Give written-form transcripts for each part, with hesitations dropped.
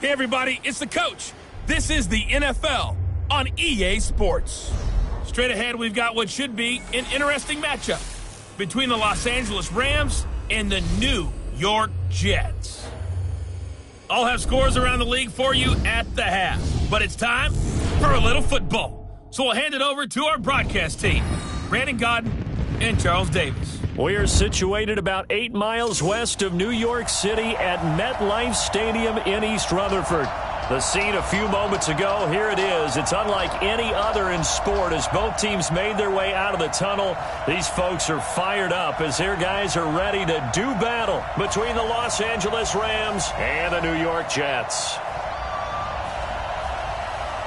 Hey, everybody, it's the coach. This is the NFL on EA Sports. Straight ahead, we've got what should be an interesting matchup between the Los Angeles Rams and the New York Jets. I'll have scores around the league for you at the half, but it's time for a little football. So we'll hand it over to our broadcast team, Brandon Godden and Charles Davis. We are situated about 8 miles west of New York City at MetLife Stadium in East Rutherford. The scene a few moments ago, here it is. It's unlike any other in sport as both teams made their way out of the tunnel. These folks are fired up as their guys are ready to do battle between the Los Angeles Rams and the New York Jets.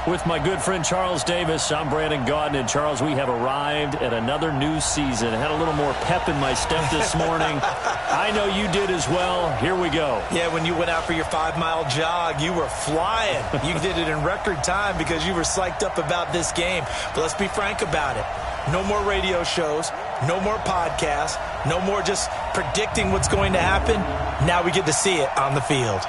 With my good friend Charles Davis, I'm Brandon Godden. And Charles, we have arrived at another new season. I had a little more pep in my step this morning. I know you did as well. Here we go. Yeah, when you went out for your 5-mile jog, you were flying. You did it in record time because you were psyched up about this game. But let's be frank about it. No more radio shows, no more podcasts, no more just predicting what's going to happen. Now we get to see it on the field.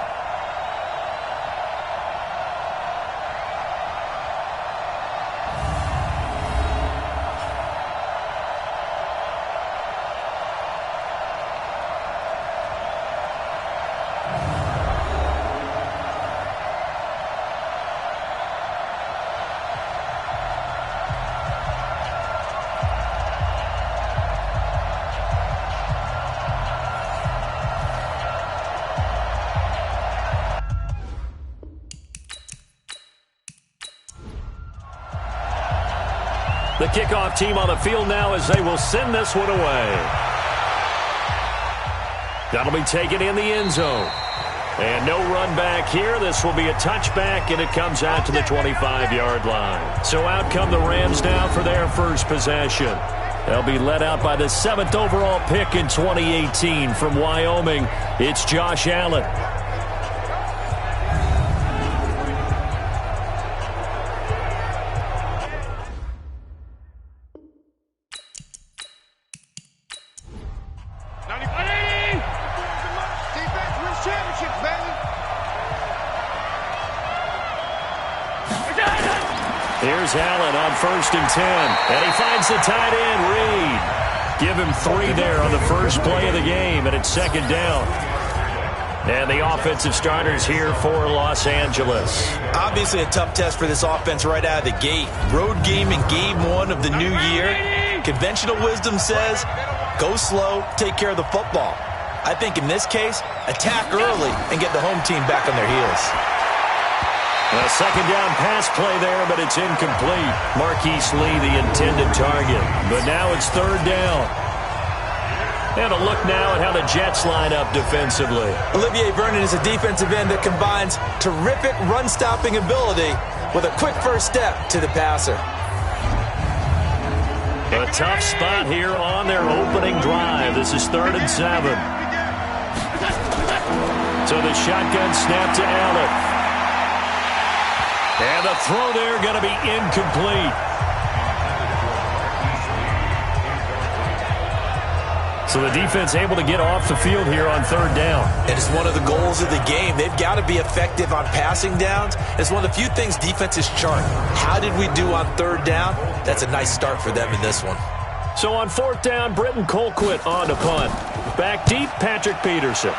The kickoff team on the field now as they will send this one away. That'll be taken in the end zone. And no run back here. This will be a touchback, and it comes out to the 25-yard line. So out come the Rams now for their first possession. They'll be led out by the 7th overall pick in 2018 from Wyoming. It's Josh Allen. Here's Allen on 1st and 10. And he finds the tight end, Reed. Give him 3 there on the first play of the game, and it's 2nd down. And the offensive starters here for Los Angeles. Obviously a tough test for this offense right out of the gate. Road game in game 1 of the new year. Conventional wisdom says, go slow, take care of the football. I think in this case, attack early and get the home team back on their heels. A 2nd down pass play there, but it's incomplete. Marquise Lee, the intended target. But now it's 3rd down. And a look now at how the Jets line up defensively. Olivier Vernon is a defensive end that combines terrific run-stopping ability with a quick first step to the passer. A tough spot here on their opening drive. This is 3rd and 7. So the shotgun snap to Allen. And the throw there going to be incomplete. So the defense able to get off the field here on 3rd down. And it's one of the goals of the game. They've got to be effective on passing downs. It's one of the few things defenses chart. How did we do on 3rd down? That's a nice start for them in this one. So on 4th down, Britton Colquitt on to punt. Back deep, Patrick Peterson.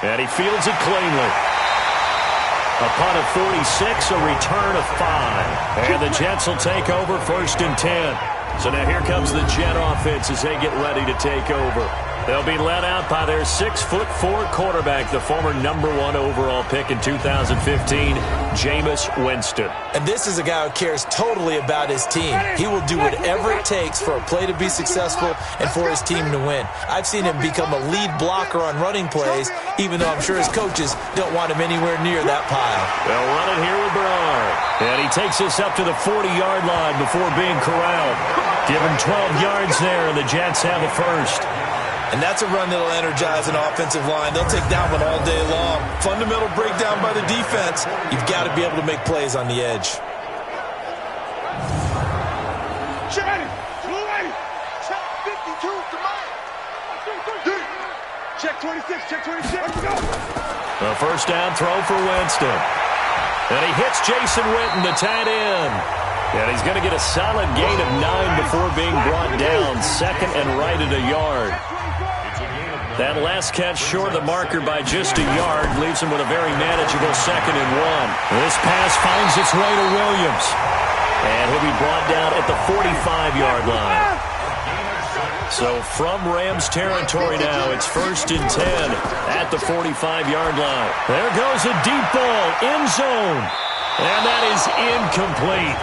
And he fields it cleanly. A punt of 46, a return of 5. And the Jets will take over 1st and 10. So now here comes the Jet offense as they get ready to take over. They'll be led out by their 6'4" quarterback, the former #1 overall pick in 2015, Jameis Winston. And this is a guy who cares totally about his team. He will do whatever it takes for a play to be successful and for his team to win. I've seen him become a lead blocker on running plays, even though I'm sure his coaches don't want him anywhere near that pile. They'll run it here with Bernard. And he takes us up to the 40-yard line before being corralled. Give him 12 yards there, and the Jets have a first. And that's a run that'll energize an offensive line. They'll take that one all day long. Fundamental breakdown by the defense. You've got to be able to make plays on the edge. Check 26, check 26. Let's go. A first down throw for Winston. And he hits Jason Witten, the tight end. And he's going to get a solid gain of 9 before being brought down. Second and right at a yard. That last catch short of the marker by just a yard leaves him with a very manageable 2nd and 1. This pass finds its way to Williams. And he'll be brought down at the 45-yard line. So from Rams territory now, it's 1st and 10 at the 45-yard line. There goes a deep ball, end zone. And that is incomplete.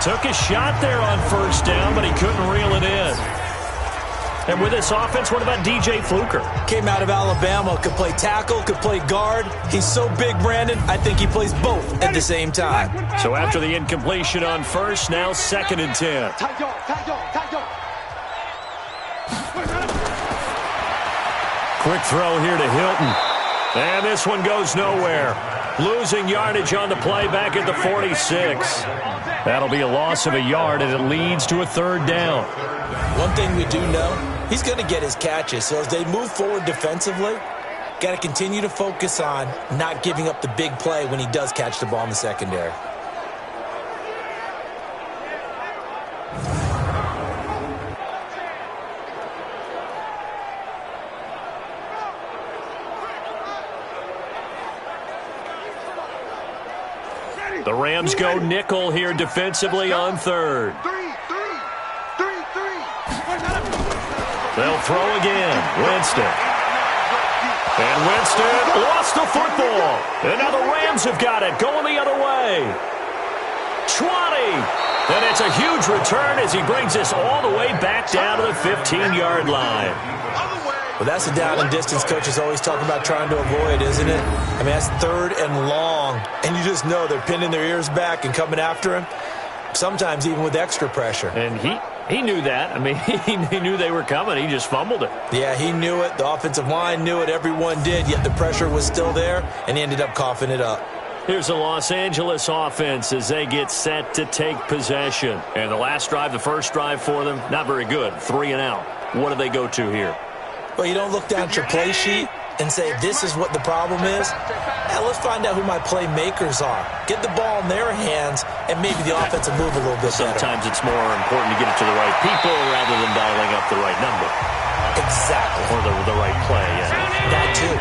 Took a shot there on first down, but he couldn't reel it in. And with this offense, what about DJ Fluker? Came out of Alabama, could play tackle, could play guard. He's so big, Brandon, I think he plays both at the same time. So after the incompletion on first, now 2nd and 10. Quick throw here to Hilton. And this one goes nowhere. Losing yardage on the play back at the 46. That'll be a loss of a yard, and it leads to a 3rd down. One thing we do know, he's going to get his catches. So as they move forward defensively, got to continue to focus on not giving up the big play when he does catch the ball in the secondary. The Rams go nickel here defensively on 3rd. They'll throw again. Winston. And Winston lost the football. And now the Rams have got it. Going the other way. 20. And it's a huge return as he brings this all the way back down to the 15-yard line. Well, that's the down and distance coaches always talk about trying to avoid, isn't it? I mean, that's 3rd and long. And you just know they're pinning their ears back and coming after him, sometimes even with extra pressure. And he knew that. I mean, he knew they were coming. He just fumbled it. Yeah, he knew it. The offensive line knew it. Everyone did, yet the pressure was still there, and he ended up coughing it up. Here's the Los Angeles offense as they get set to take possession. And the last drive, the first drive for them, not very good. 3 and out. What do they go to here? Well, you don't look down at your play sheet and say, this is what the problem is. Now, let's find out who my playmakers are. Get the ball in their hands, and maybe the offense will move a little bit better. Sometimes it's more important to get it to the right people rather than dialing up the right number. Exactly. Or the right play, yeah. That too.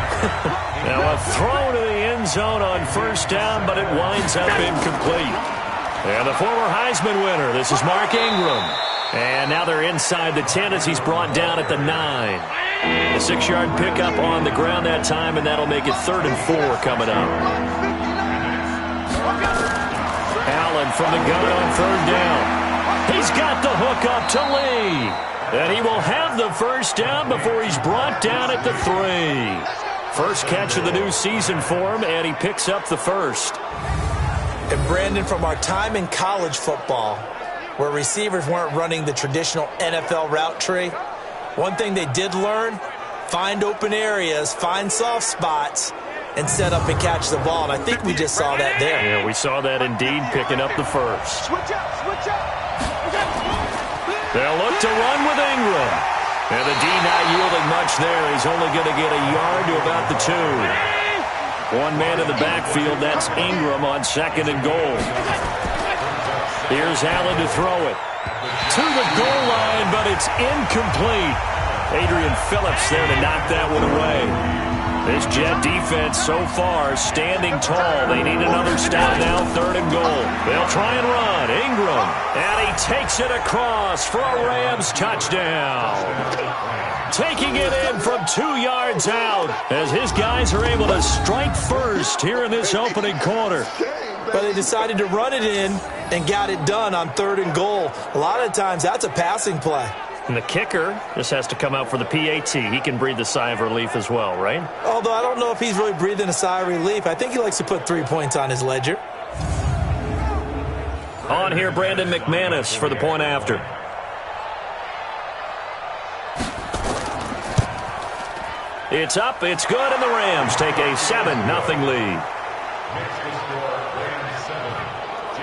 Now a throw to the end zone on first down, but it winds up incomplete. And the former Heisman winner, this is Mark Ingram. And now they're inside the 10 as he's brought down at the 9. A 6-yard pickup on the ground that time, and that'll make it 3rd and 4 coming up. Allen from the gun on 3rd down. He's got the hook up to Lee. And he will have the first down before he's brought down at the 3. First catch of the new season for him, and he picks up the first. And Brandon, from our time in college football, where receivers weren't running the traditional NFL route tree, one thing they did learn, find open areas, find soft spots, and set up and catch the ball. And I think we just saw that there. Yeah, we saw that indeed, picking up the first. Switch up. They'll look to run with Ingram. And the D not yielding much there. He's only going to get a yard to about the 2. One man in the backfield, that's Ingram on 2nd and goal. Here's Allen to throw it. To the goal line, but it's incomplete. Adrian Phillips there to knock that one away. This Jet defense so far standing tall. They need another stop now, 3rd and goal. They'll try and run. Ingram. And he takes it across for a Rams touchdown. Taking it in from 2 yards out as his guys are able to strike first here in this opening quarter. But they decided to run it in and got it done on 3rd and goal. A lot of times that's a passing play. And the kicker just has to come out for the PAT. He can breathe a sigh of relief as well, right? Although I don't know if he's really breathing a sigh of relief. I think he likes to put 3 points on his ledger. On here, Brandon McManus for the point after. It's up, it's good, and the Rams take a 7-0 lead.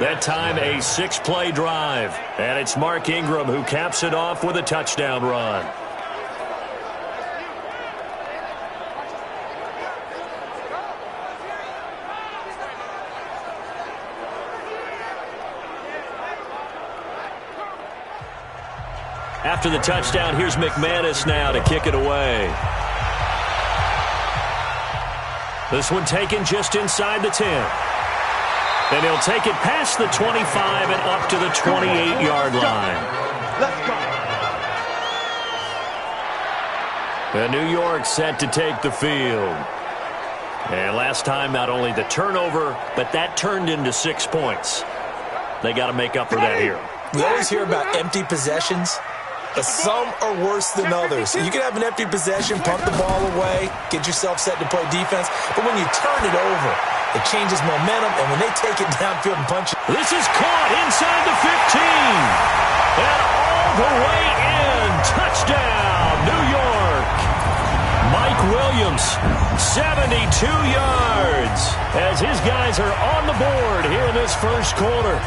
That time, a 6-play drive. And it's Mark Ingram who caps it off with a touchdown run. After the touchdown, here's McManus now to kick it away. This one taken just inside the 10. And he'll take it past the 25 and up to the 28-yard line. Let's go. And New York set to take the field. And last time, not only the turnover, but that turned into 6 points. They got to make up for that here. We always hear about empty possessions, but some are worse than others. You can have an empty possession, punt the ball away, get yourself set to play defense, but when you turn it over, it changes momentum, and when they take it downfield and punch it. This is caught inside the 15. And all the way in. Touchdown, New York. Mike Williams, 72 yards, as his guys are on the board here in this first quarter.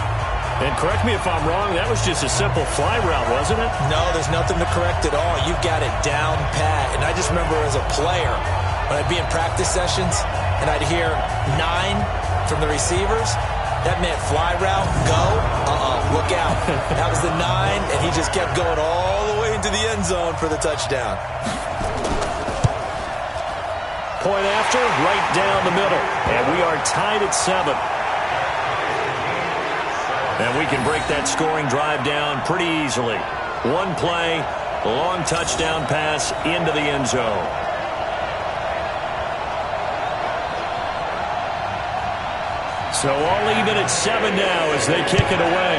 And correct me if I'm wrong, that was just a simple fly route, wasn't it? No, there's nothing to correct at all. You've got it down pat. And I just remember as a player, when I'd be in practice sessions and I'd hear 9 from the receivers, that meant fly route, go, look out. That was the 9, and he just kept going all the way into the end zone for the touchdown. Point after, right down the middle. And we are tied at 7. And we can break that scoring drive down pretty easily. One play, a long touchdown pass into the end zone. So all even at 7 now as they kick it away.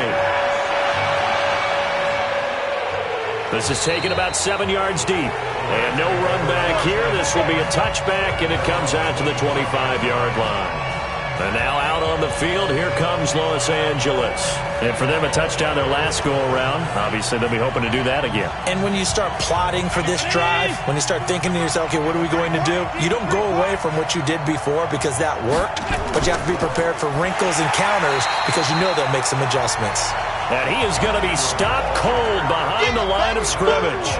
This is taken about 7 yards deep. And no run back here. This will be a touchback, and it comes out to the 25-yard line. And now out on the field, here comes Los Angeles. And for them, a touchdown their last go-around. Obviously, they'll be hoping to do that again. And when you start plotting for this drive, when you start thinking to yourself, okay, what are we going to do? You don't go away from what you did before because that worked, but you have to be prepared for wrinkles and counters because you know they'll make some adjustments. And he is going to be stopped cold behind the line of scrimmage.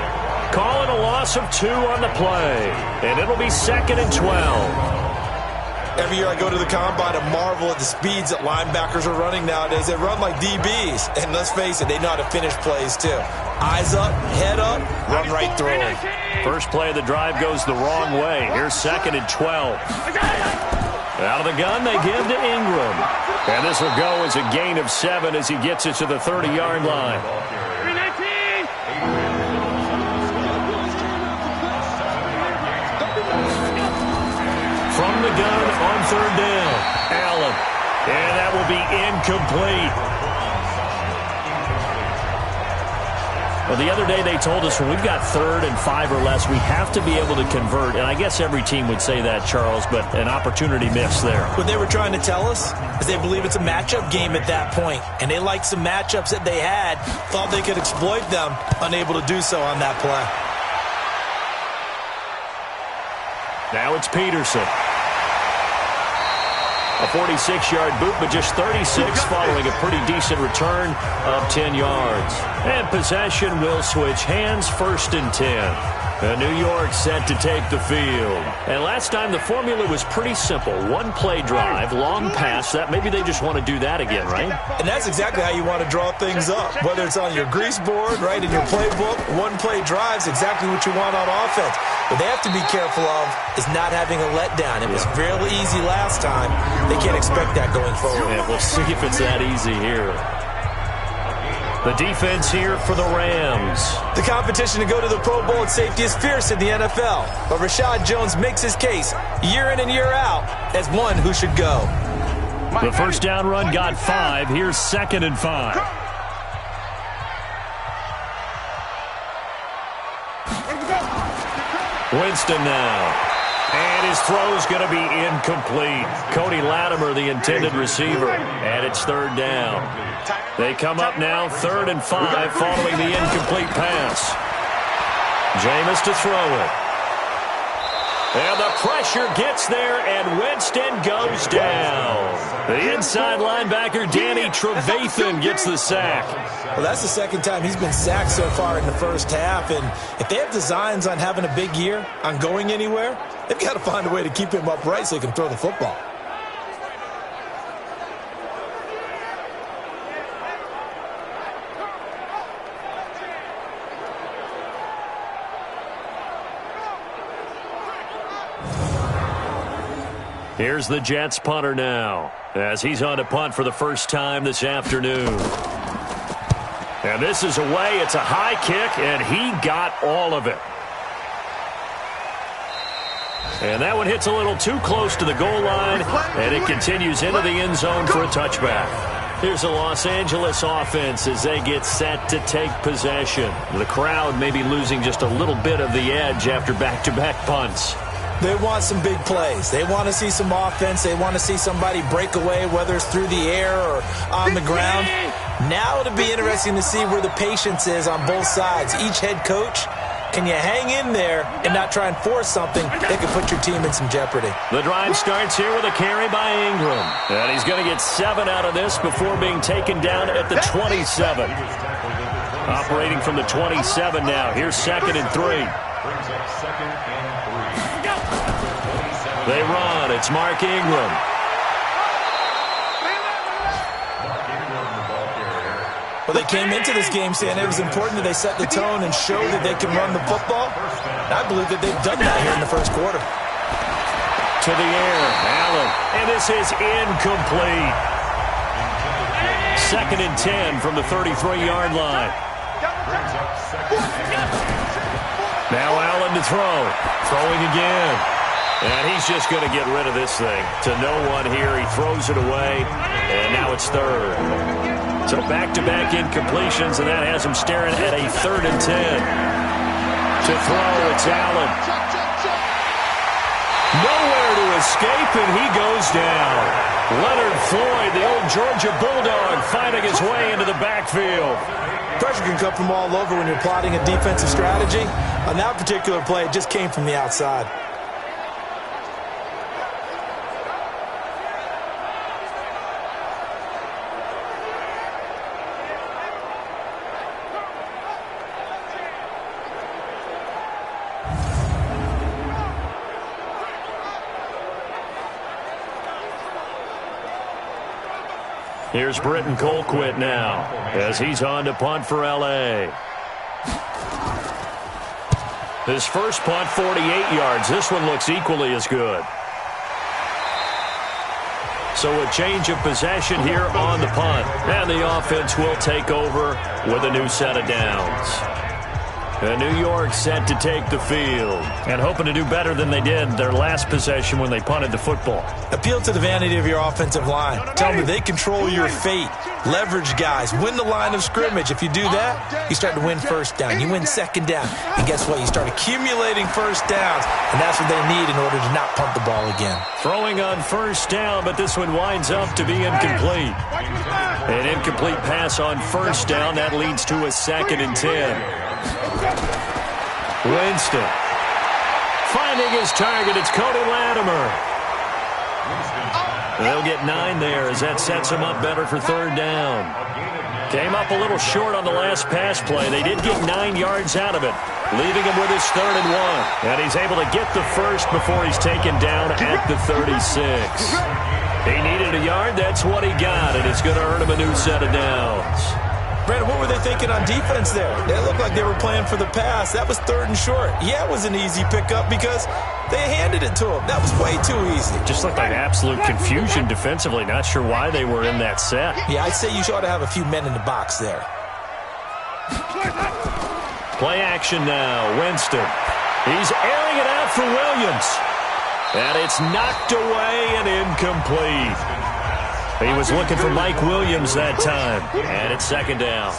Calling a loss of 2 on the play. And it'll be 2nd and 12. Every year I go to the combine and marvel at the speeds that linebackers are running nowadays. They run like DBs. And let's face it, they know how to finish plays too. Eyes up, head up, run right through them. First play of the drive goes the wrong way. Here's 2nd and 12. Out of the gun, they give to Ingram. And this will go as a gain of 7 as he gets it to the 30-yard line. From the gun on 3rd down, Allen. And that will be incomplete. Well, the other day they told us when we've got 3rd and 5 or less, we have to be able to convert. And I guess every team would say that, Charles, but an opportunity missed there. What they were trying to tell us is they believe it's a matchup game at that point. And they liked some matchups that they had, thought they could exploit them, unable to do so on that play. Now it's Peterson. A 46-yard boot, but just 36 following a pretty decent return of 10 yards. And possession will switch hands, 1st and 10. And New York set to take the field. And last time the formula was pretty simple. 1-play drive, long pass. That maybe they just want to do that again, right? And that's exactly how you want to draw things up. Whether it's on your grease board, right, in your playbook, 1-play drive's exactly what you want on offense. What they have to be careful of is not having a letdown. It was fairly easy last time. They can't expect that going forward. Yeah, we'll see if it's that easy here. The defense here for the Rams. The competition to go to the Pro Bowl at safety is fierce in the NFL. But Rashad Jones makes his case year in and year out as one who should go. The first down run got 5. Here's 2nd and 5. Winston now. And his throw's going to be incomplete. Cody Latimer, the intended receiver. And it's 3rd down. They come up now, 3rd and 5, following the incomplete pass. Jameis to throw it. And the pressure gets there, and Winston goes down. The inside linebacker, Danny Trevathan, gets the sack. Well, that's the 2nd time he's been sacked so far in the first half. And if they have designs on having a big year, on going anywhere, they've got to find a way to keep him upright so he can throw the football. Here's the Jets punter now, as he's on to punt for the first time this afternoon. And this is away. It's a high kick, and he got all of it. And that one hits a little too close to the goal line, and it continues into the end zone for a touchback. Here's the Los Angeles offense as they get set to take possession. The crowd may be losing just a little bit of the edge after back-to-back punts. They want some big plays. They want to see some offense. They want to see somebody break away, whether it's through the air or on the ground. Now it'll be interesting to see where the patience is on both sides. Each head coach, can you hang in there and not try and force something that could put your team in some jeopardy? The drive starts here with a carry by Ingram. And he's going to get 7 out of this before being taken down at the 27. Operating from the 27 now. Here's 2nd and 3. They run. It's Mark Ingram. Well, they came into this game saying it was important that they set the tone and show that they can run the football. I believe that they've done that here in the first quarter. To the air, Allen. And this is incomplete. 2nd and 10 from the 33-yard line. Now Allen to throw. Throwing again. And he's just going to get rid of this thing. To no one here. He throws it away. And now it's 3rd. So back-to-back incompletions, and that has him staring at a 3rd and 10. To throw, it's Allen. Nowhere to escape, and he goes down. Leonard Floyd, the old Georgia Bulldog, finding his way into the backfield. Pressure can come from all over when you're plotting a defensive strategy. On that particular play, it just came from the outside. Here's Britton Colquitt now as he's on to punt for L.A. His first punt, 48 yards. This one looks equally as good. So a change of possession here on the punt. And the offense will take over with a new set of downs. And New York set to take the field and hoping to do better than they did their last possession when they punted the football. Appeal to the vanity of your offensive line. Tell them that they control your fate. Leverage guys. Win the line of scrimmage. If you do that, you start to win first down. You win second down. And guess what? You start accumulating first downs. And that's what they need in order to not punt the ball again. Throwing on first down, but this one winds up to be incomplete. An incomplete pass on first down. That leads to a 2nd and 10. Winston finding his target. It's Cody Latimer. They'll get 9 there as that sets him up better for 3rd down. Came up a little short on the last pass play. They did get 9 yards out of it, leaving him with his 3rd and 1. And he's able to get the first before he's taken down at the 36. He needed a yard. That's what he got, and it's going to earn him a new set of downs. Brandon, what were they thinking on defense there? It looked like they were playing for the pass. That was 3rd and short. Yeah, it was an easy pickup because they handed it to him. That was way too easy. Just looked like absolute confusion defensively. Not sure why they were in that set. Yeah, I'd say you ought to have a few men in the box there. Play action now. Winston. He's airing it out for Williams. And it's knocked away and incomplete. He was looking for Mike Williams that time. And it's 2nd down.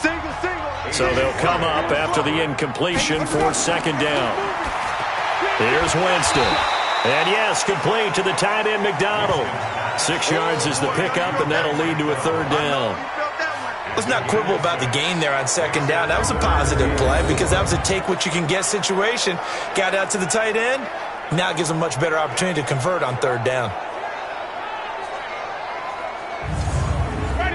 So they'll come up after the incompletion for 2nd down. Here's Winston. And yes, complete to the tight end McDonald. 6 yards is the pickup, and that'll lead to a 3rd down. Let's not quibble about the gain there on 2nd down. That was a positive play because that was a take-what-you-can-get situation. Got out to the tight end. Now it gives them a much better opportunity to convert on 3rd down.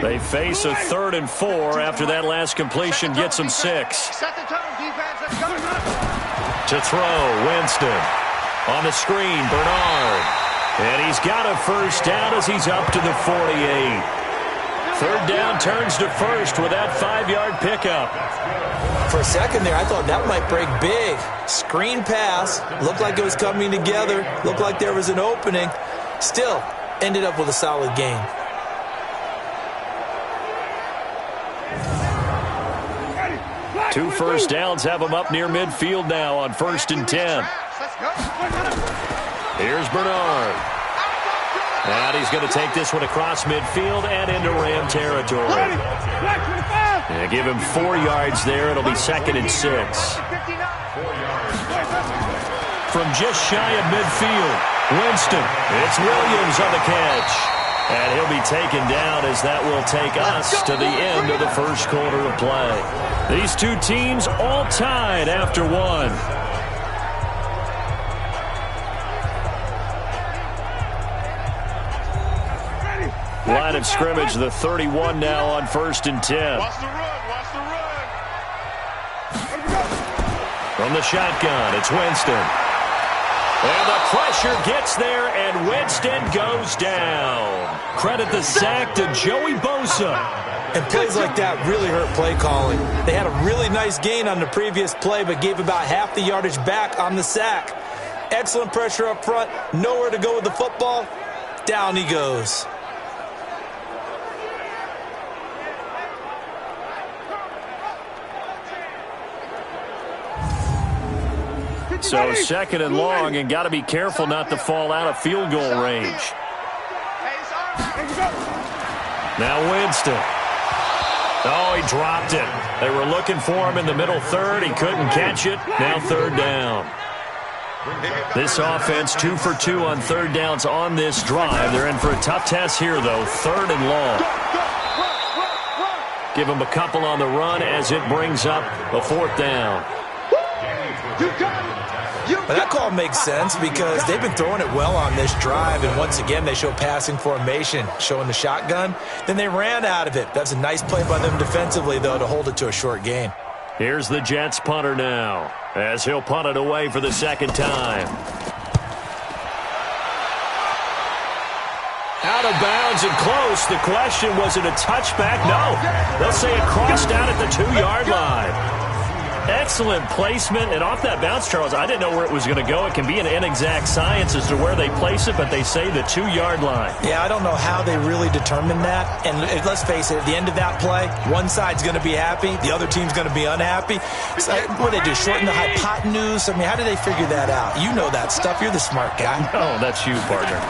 They face a 3rd and 4 after that last completion gets them 6. To throw, Winston. On the screen, Bernard. And he's got a first down as he's up to the 48. 3rd down turns to 1st with that 5-yard pickup. For a second there, I thought that might break big. Screen pass. Looked like it was coming together. Looked like there was an opening. Still, ended up with a solid game. Two first downs have him up near midfield now on 1st and 10. Here's Bernard. And he's going to take this one across midfield and into Ram territory. Yeah, give him 4 yards there. It'll be 2nd and 6. From just shy of midfield, Winston. It's Williams on the catch. And he'll be taken down as that will take us to the end of the first quarter of play. These two teams all tied after one. Line of scrimmage, the 31 now on 1st and 10. Watch the run, watch the run. From the shotgun, it's Winston. And the pressure gets there, and Winston goes down. Credit the sack to Joey Bosa. And plays like that really hurt play calling. They had a really nice gain on the previous play, but gave about half the yardage back on the sack. Excellent pressure up front. Nowhere to go with the football. Down he goes. So 2nd and long, and got to be careful not to fall out of field goal range. Now Winston. Oh, he dropped it. They were looking for him in the middle third. He couldn't catch it. Now 3rd down. This offense 2 for 2 on 3rd downs on this drive. They're in for a tough test here, though. 3rd and long. Give them a couple on the run as it brings up a 4th down. But that call makes sense because they've been throwing it well on this drive, and once again they show passing formation, showing the shotgun. Then they ran out of it. That's a nice play by them defensively, though, to hold it to a short gain. Here's the Jets punter now, as he'll punt it away for the 2nd time. Out of bounds and close. The question, was it a touchback? No. They'll say it crossed out at the 2-yard line. Excellent placement, and off that bounce, Charles, I didn't know where it was going to go. It can be an inexact science as to where they place it, but they say the 2-yard line. Yeah, I don't know how they really determined that. And let's face it, at the end of that play, one side's going to be happy, the other team's going to be unhappy. So, what do they do, shorten the hypotenuse? I mean, how do they figure that out? You know that stuff. You're the smart guy. Oh, that's you, partner.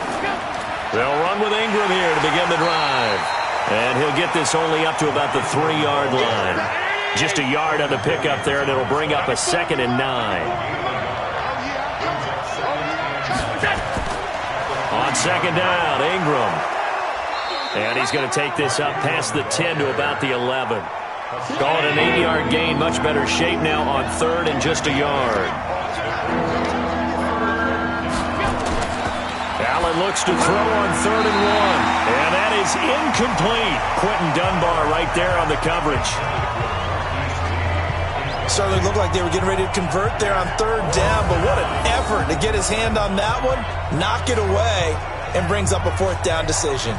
They'll run with Ingram here to begin the drive. And he'll get this only up to about the 3-yard line. Just a yard on the pickup there, and it'll bring up a 2nd and 9. On 2nd down, Ingram. And he's going to take this up past the 10 to about the 11. Call it an 8-yard gain, much better shape now on 3rd and just a yard. Allen looks to throw on 3rd and 1. And that is incomplete. Quentin Dunbar right there on the coverage. Certainly looked like they were getting ready to convert there on 3rd down, but what an effort to get his hand on that one, knock it away, and brings up a 4th down decision.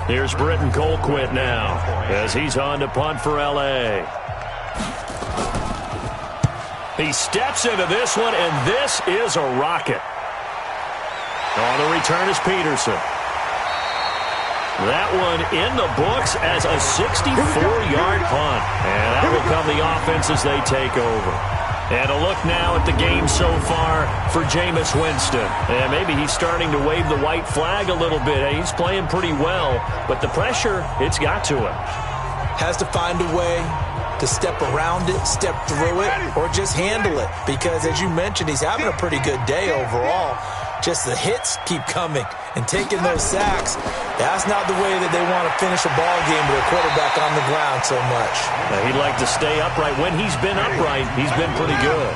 Here's Britton Colquitt now as he's on to punt for L.A. He steps into this one, and this is a rocket. On the return is Peterson. That one in the books as a 64-yard punt. And that will come the offense as they take over. And a look now at the game so far for Jameis Winston. And maybe he's starting to wave the white flag a little bit. He's playing pretty well, but the pressure, it's got to him. Has to find a way to step around it, step through it, or just handle it. Because as you mentioned, he's having a pretty good day overall. Just the hits keep coming and taking those sacks. That's not the way that they want to finish a ball game with a quarterback on the ground so much. Now, he'd like to stay upright. When he's been upright, he's been pretty good.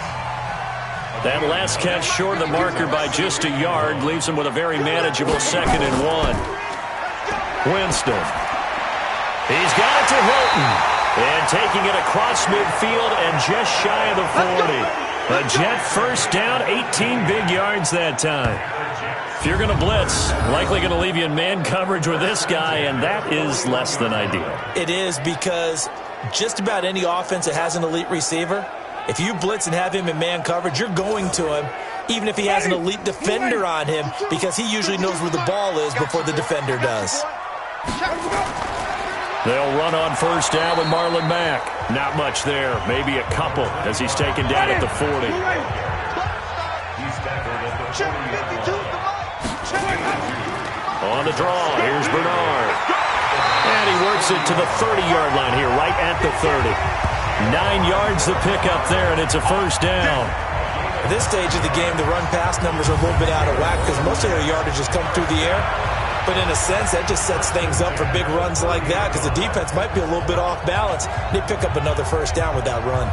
That last catch short of the marker by just a yard leaves him with a very manageable 2nd and 1. Winston. He's got it to Hilton. And taking it across midfield and just shy of the 40. A Jet first down, 18 big yards that time. If you're going to blitz, likely going to leave you in man coverage with this guy, and that is less than ideal. It is, because just about any offense that has an elite receiver, if you blitz and have him in man coverage, you're going to him, even if he has an elite defender on him, because he usually knows where the ball is before the defender does. They'll run on first down with Marlon Mack. Not much there, maybe a couple, as he's taken down at the 40. On the draw, here's Bernard. And he works it to the 30-yard line here, right at the 30. 9 yards the pickup there, and it's a first down. At this stage of the game, the run-pass numbers are a little bit out of whack because most of their yardage has come through the air. But in a sense, that just sets things up for big runs like that because the defense might be a little bit off balance. They pick up another first down with that run.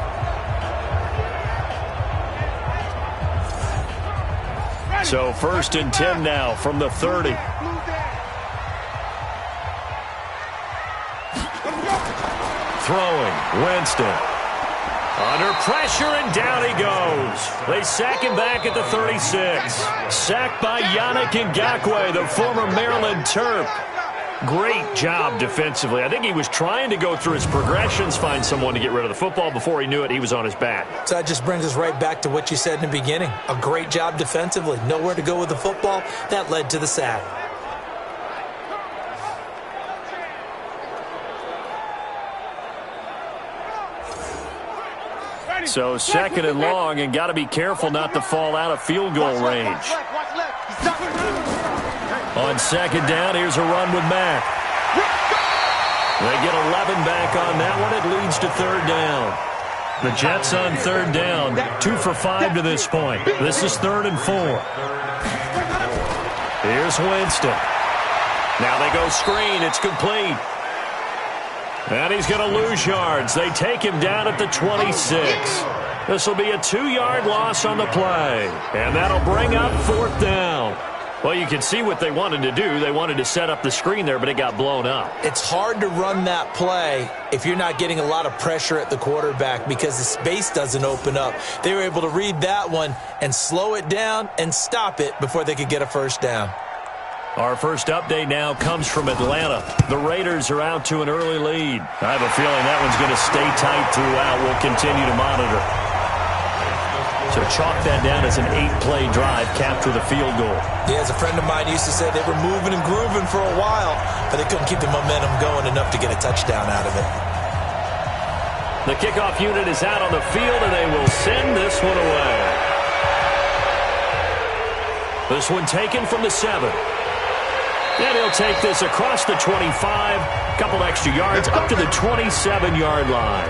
So first and 10 now from the 30. Throwing, Winston. Under pressure, and down he goes. They sack him back at the 36. Sacked by Yannick Ngakoue, the former Maryland Terp. Great job defensively. I think he was trying to go through his progressions, find someone to get rid of the football. Before he knew it, he was on his back. So that just brings us right back to what you said in the beginning. A great job defensively. Nowhere to go with the football. That led to the sack. So second and long, and got to be careful not to fall out of field goal range. On second down, here's a run with Mack. They get 11 back on that one. It leads to third down. The Jets on third down, 2 for 5 to this point. This is 3rd and 4. Here's Winston. Now they go screen. It's complete. And he's going to lose yards. They take him down at the 26. This will be a 2-yard loss on the play. And that'll bring up 4th down. Well, you can see what they wanted to do. They wanted to set up the screen there, but it got blown up. It's hard to run that play if you're not getting a lot of pressure at the quarterback because the space doesn't open up. They were able to read that one and slow it down and stop it before they could get a first down. Our first update now comes from Atlanta. The Raiders are out to an early lead. I have a feeling that one's going to stay tight throughout. We'll continue to monitor. So chalk that down as an 8-play drive, capped with a field goal. Yeah, as a friend of mine used to say, they were moving and grooving for a while, but they couldn't keep the momentum going enough to get a touchdown out of it. The kickoff unit is out on the field, and they will send this one away. This one taken from the 7. And he'll take this across the 25, a couple extra yards, up to the 27-yard line.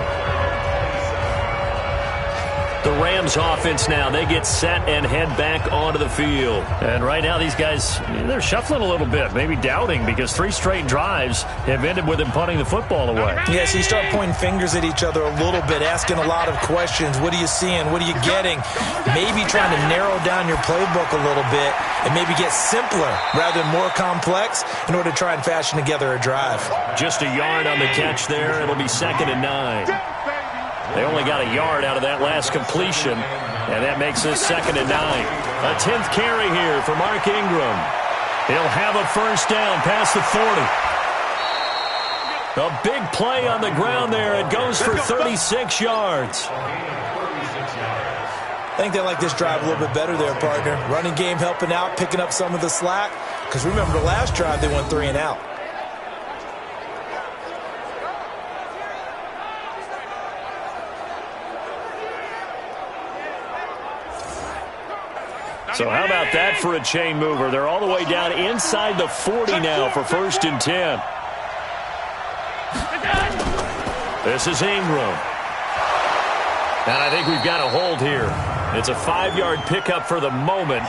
The Rams offense now, they get set and head back onto the field. And right now these guys, they're shuffling a little bit, maybe doubting, because 3 straight drives have ended with them punting the football away. Yeah, so you start pointing fingers at each other a little bit, asking a lot of questions. What are you seeing? What are you getting? Maybe trying to narrow down your playbook a little bit and maybe get simpler rather than more complex in order to try and fashion together a drive. Just a yard on the catch there. It'll be 2nd and 9. They only got a yard out of that last completion, and that makes this 2nd and 9. A 10th carry here for Mark Ingram. He'll have a first down past the 40. A big play on the ground there. It goes for 36 yards. I think they like this drive a little bit better there, partner. Running game helping out, picking up some of the slack. Because remember, the last drive they went 3 and out. So how about that for a chain mover? They're all the way down inside the 40 now for 1st and 10. This is Ingram. And I think we've got a hold here. It's a 5-yard pickup for the moment.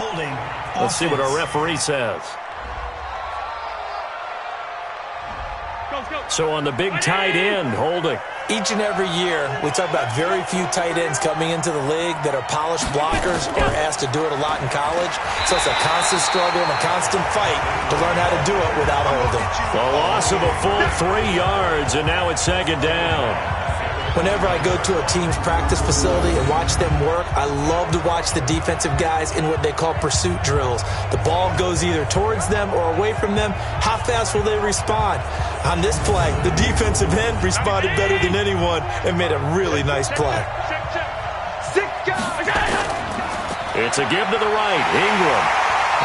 Let's see what our referee says. So on the big tight end, holding. Each and every year, we talk about very few tight ends coming into the league that are polished blockers or asked to do it a lot in college. So it's a constant struggle and a constant fight to learn how to do it without holding. The loss of a full 3 yards, and now it's 2nd down. Whenever I go to a team's practice facility and watch them work, I love to watch the defensive guys in what they call pursuit drills. The ball goes either towards them or away from them. How fast will they respond? On this play, the defensive end responded better than anyone and made a really nice play. It's a give to the right, Ingram.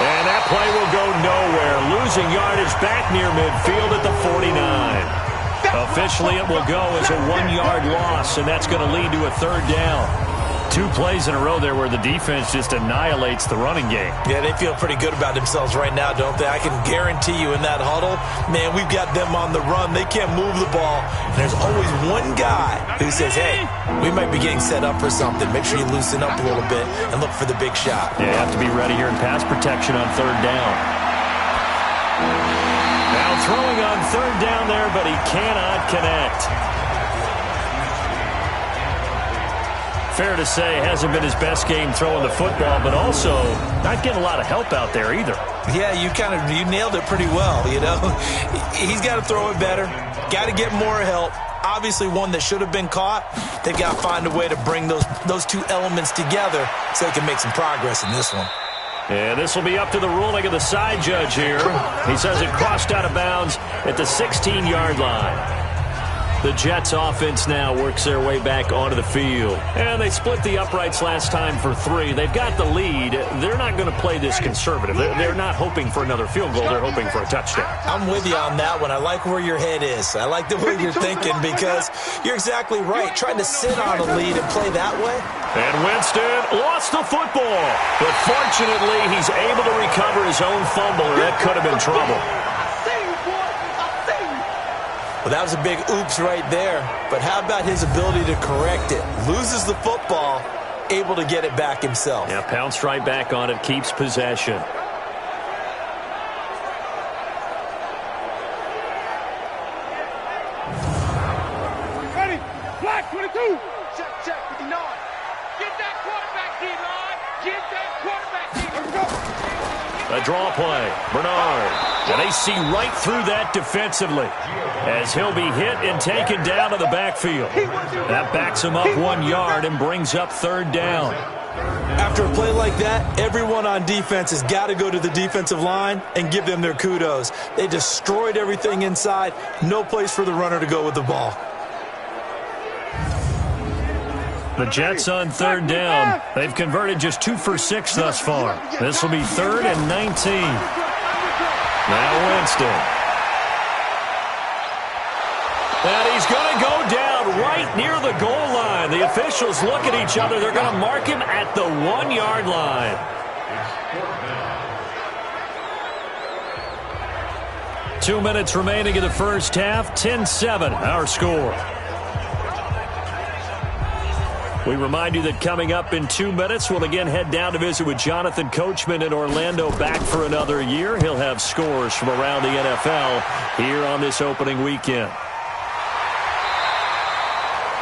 And that play will go nowhere. Losing yardage back near midfield at the 49. Officially, it will go as a 1-yard loss, and that's going to lead to a third down. 2 plays in a row there where the defense just annihilates the running game. Yeah, they feel pretty good about themselves right now, don't they? I can guarantee you in that huddle, man, we've got them on the run. They can't move the ball. And there's always one guy who says, hey, we might be getting set up for something. Make sure you loosen up a little bit and look for the big shot. Yeah, you have to be ready here in pass protection on third down. Now throwing on third down there, but he cannot connect. Fair to say, hasn't been his best game throwing the football, but also not getting a lot of help out there either. Yeah, you nailed it pretty well, you know. He's got to throw it better, got to get more help. Obviously one that should have been caught. They've got to find a way to bring those two elements together so they can make some progress in this one. And this will be up to the ruling of the side judge here. He says it crossed out of bounds at the 16-yard line. The Jets offense now works their way back onto the field. And they split the uprights last time for 3. They've got the lead. They're not going to play this conservative. They're not hoping for another field goal. They're hoping for a touchdown. I'm with you on that one. I like where your head is. I like the way you're thinking because you're exactly right. Trying to sit on a lead and play that way. And Winston lost the football. But fortunately, he's able to recover his own fumble, or that could have been trouble. Well, that was a big oops right there. But how about his ability to correct it? Loses the football, able to get it back himself. Yeah, pounced right back on it, keeps possession. Ready? Black 22. Check 59. Get that quarterback, D-line. Get that quarterback, D-line. Let's go. A draw play. Bernard. And they see right through that defensively as he'll be hit and taken down to the backfield. That backs him up 1 yard and brings up third down. After a play like that, everyone on defense has got to go to the defensive line and give them their kudos. They destroyed everything inside. No place for the runner to go with the ball. The Jets on third down. They've converted just 2 for 6 thus far. This will be 3rd and 19. Now Winston. And he's going to go down right near the goal line. The officials look at each other. They're going to mark him at the 1-yard line. Two minutes remaining in the first half. 10-7, our score. We remind you that coming up in 2 minutes, we'll again head down to visit with Jonathan Coachman in Orlando, back for another year. He'll have scores from around the NFL here on this opening weekend.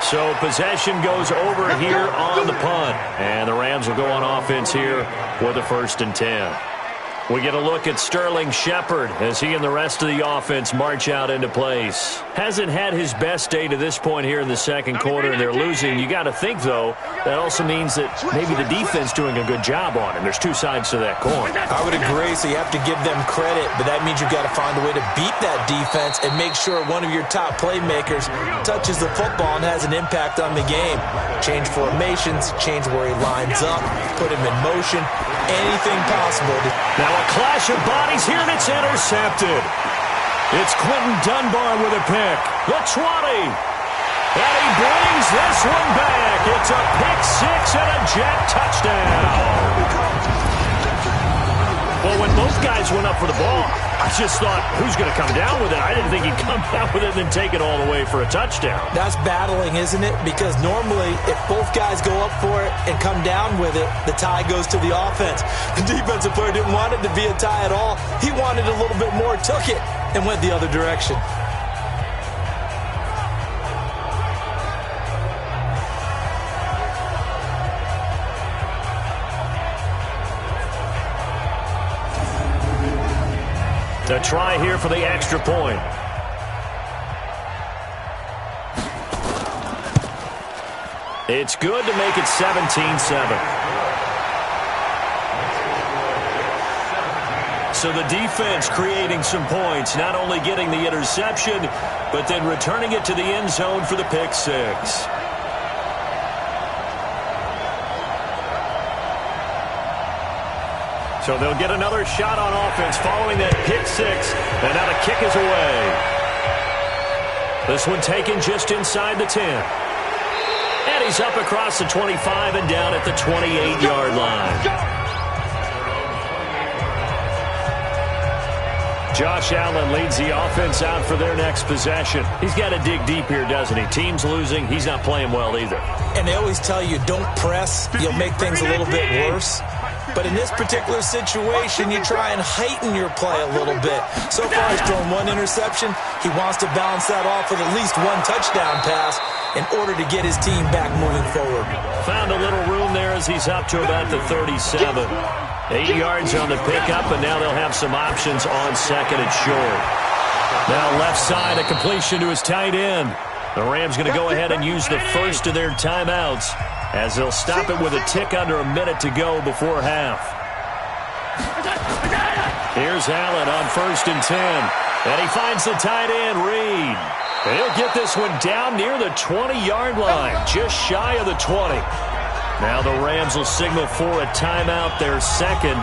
So possession goes over here on the punt. And the Rams will go on offense here with a 1st and 10. We get a look at Sterling Shepard as he and the rest of the offense march out into place. Hasn't had his best day to this point here in the second quarter, and they're losing. You got to think, though, that also means that maybe the defense doing a good job on him. There's 2 sides to that coin. I would agree, so you have to give them credit, but that means you've got to find a way to beat that defense and make sure one of your top playmakers touches the football and has an impact on the game. Change formations, change where he lines up, put him in motion, anything possible. Now a clash of bodies here, and it's intercepted. It's Quentin Dunbar with a pick. The 20. And he brings this one back. It's a pick 6 and a Jet touchdown. Well, when both guys went up for the ball, I just thought, who's going to come down with it? I didn't think he'd come down with it and then take it all the way for a touchdown. That's battling, isn't it? Because normally, if both guys go up for it and come down with it, the tie goes to the offense. The defensive player didn't want it to be a tie at all. He wanted a little bit more, took it, and went the other direction. To try here for the extra point. It's good to make it 17-7. So the defense creating some points, not only getting the interception, but then returning it to the end zone for the pick six. So they'll get another shot on offense following that pick six, and now the kick is away. This one taken just inside the 10. And he's up across the 25 and down at the 28-yard line. Josh Allen leads the offense out for their next possession. He's got to dig deep here, doesn't he? Team's losing. He's not playing well either. And they always tell you, don't press. You'll make things a little bit worse. But in this particular situation, you try and heighten your play a little bit. So far, he's thrown one interception. He wants to balance that off with at least one touchdown pass in order to get his team back moving forward. Found a little room there as he's up to about the 37. 8 yards on the pickup, and now they'll have some options on second and short. Now left side, a completion to his tight end. The Rams going to go ahead and use the first of their timeouts as they'll stop it with a tick under a minute to go before half. Here's Allen on 1st and 10. And he finds the tight end, Reed. And he'll get this one down near the 20-yard line, just shy of the 20. Now the Rams will signal for a timeout, their second,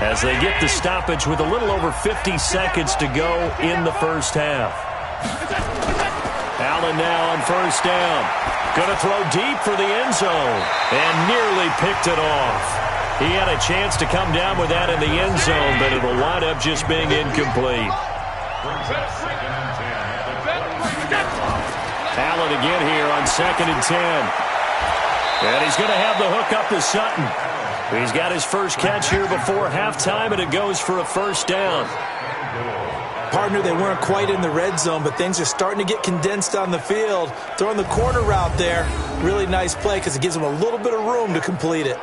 as they get the stoppage with a little over 50 seconds to go in the first half. Allen now on 1st down. Going to throw deep for the end zone, and nearly picked it off. He had a chance to come down with that in the end zone, but it'll wind up just being incomplete. Allen again here on 2nd and 10. And he's going to have the hook up to Sutton. He's got his first catch here before halftime, and it goes for a first down. Partner, they weren't quite in the red zone, but things are starting to get condensed on the field. Throwing the corner route there, really nice play because it gives them a little bit of room to complete it.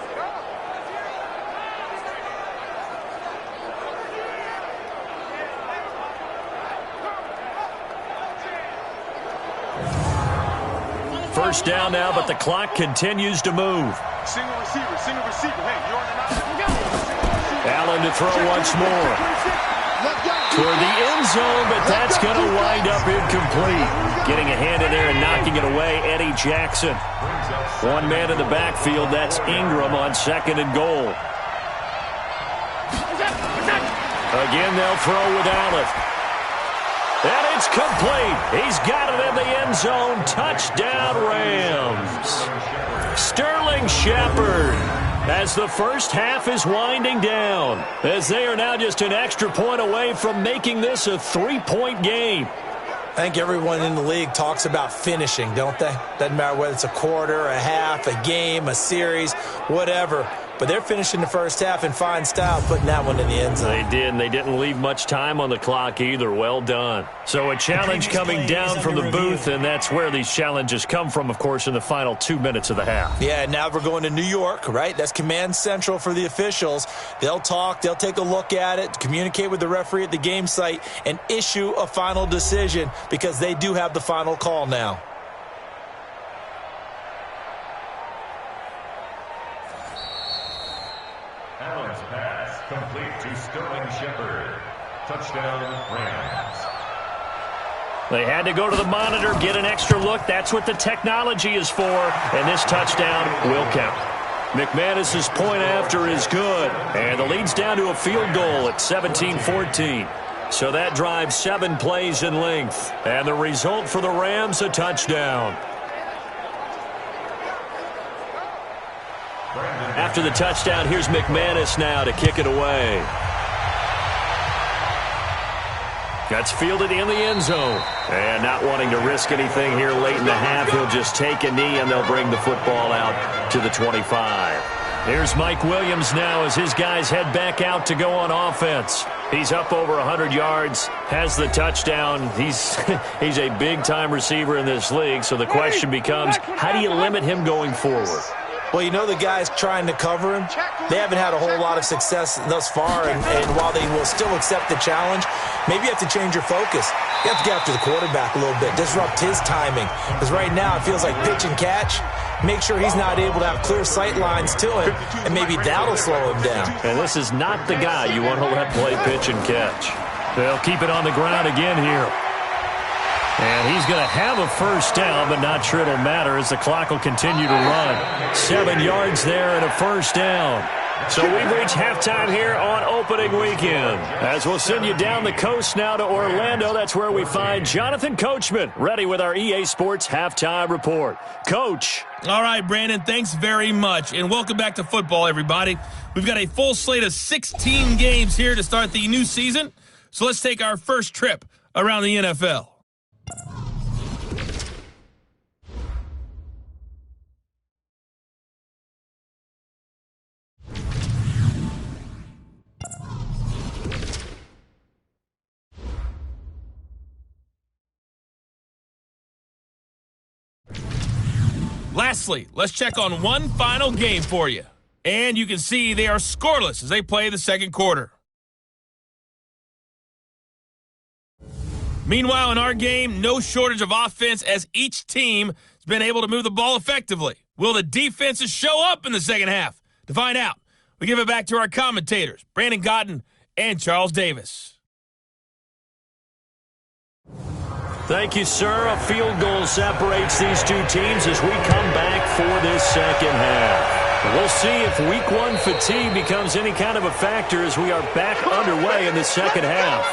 First down now, but the clock continues to move. Single receiver. Hey, you're on the Allen to throw once more. Toward the end zone, but that's going to wind up incomplete. Getting a hand in there and knocking it away, Eddie Jackson. One man in the backfield, that's Ingram on 2nd and goal. Again, they'll throw with Allen. And it's complete. He's got it in the end zone. Touchdown, Rams. Sterling Shepard, as the first half is winding down, as they are now just an extra point away from making this a 3-point game. I think everyone in the league talks about finishing, don't they? Doesn't matter whether it's a quarter, a half, a game, a series, whatever. But they're finishing the first half in fine style, putting that one in the end zone. They did, and they didn't leave much time on the clock either. Well done. So a challenge coming down from the booth, and that's where these challenges come from, of course, in the final 2 minutes of the half. Yeah, now we're going to New York, right? That's command central for the officials. They'll talk, they'll take a look at it, communicate with the referee at the game site, and issue a final decision because they do have the final call now. Allen's pass complete to Sterling Shepard. Touchdown, Rams. They had to go to the monitor, get an extra look. That's what the technology is for, and this touchdown will count. McManus's point after is good, and the lead's down to a field goal at 17-14. So that drives 7 plays in length, and the result for the Rams, a touchdown. After the touchdown, here's McManus now to kick it away. That's fielded in the end zone. And not wanting to risk anything here late in the half, he'll just take a knee and they'll bring the football out to the 25. Here's Mike Williams now as his guys head back out to go on offense. He's up over 100 yards, has the touchdown. He's a big-time receiver in this league, so the question becomes, how do you limit him going forward? Well, you know the guys trying to cover him, they haven't had a whole lot of success thus far, and while they will still accept the challenge, maybe you have to change your focus. You have to get after the quarterback a little bit, disrupt his timing, because right now it feels like pitch and catch. Make sure he's not able to have clear sight lines to him, and maybe that'll slow him down. And this is not the guy you want to let play pitch and catch. They'll keep it on the ground again here. And he's going to have a first down, but not sure it'll matter as the clock will continue to run. 7 yards there and a first down. So we've reached halftime here on opening weekend. As we'll send you down the coast now to Orlando, that's where we find Jonathan Coachman, ready with our EA Sports Halftime Report. Coach. All right, Brandon, thanks very much. And welcome back to football, everybody. We've got a full slate of 16 games here to start the new season. So let's take our first trip around the NFL. Lastly, let's check on one final game for you. And you can see they are scoreless as they play the second quarter. Meanwhile, in our game, no shortage of offense as each team has been able to move the ball effectively. Will the defenses show up in the second half? To find out, we give it back to our commentators, Brandon Cotton and Charles Davis. Thank you, sir. A field goal separates these two teams as we come back for this second half. We'll see if week one fatigue becomes any kind of a factor as we are back underway in the second half.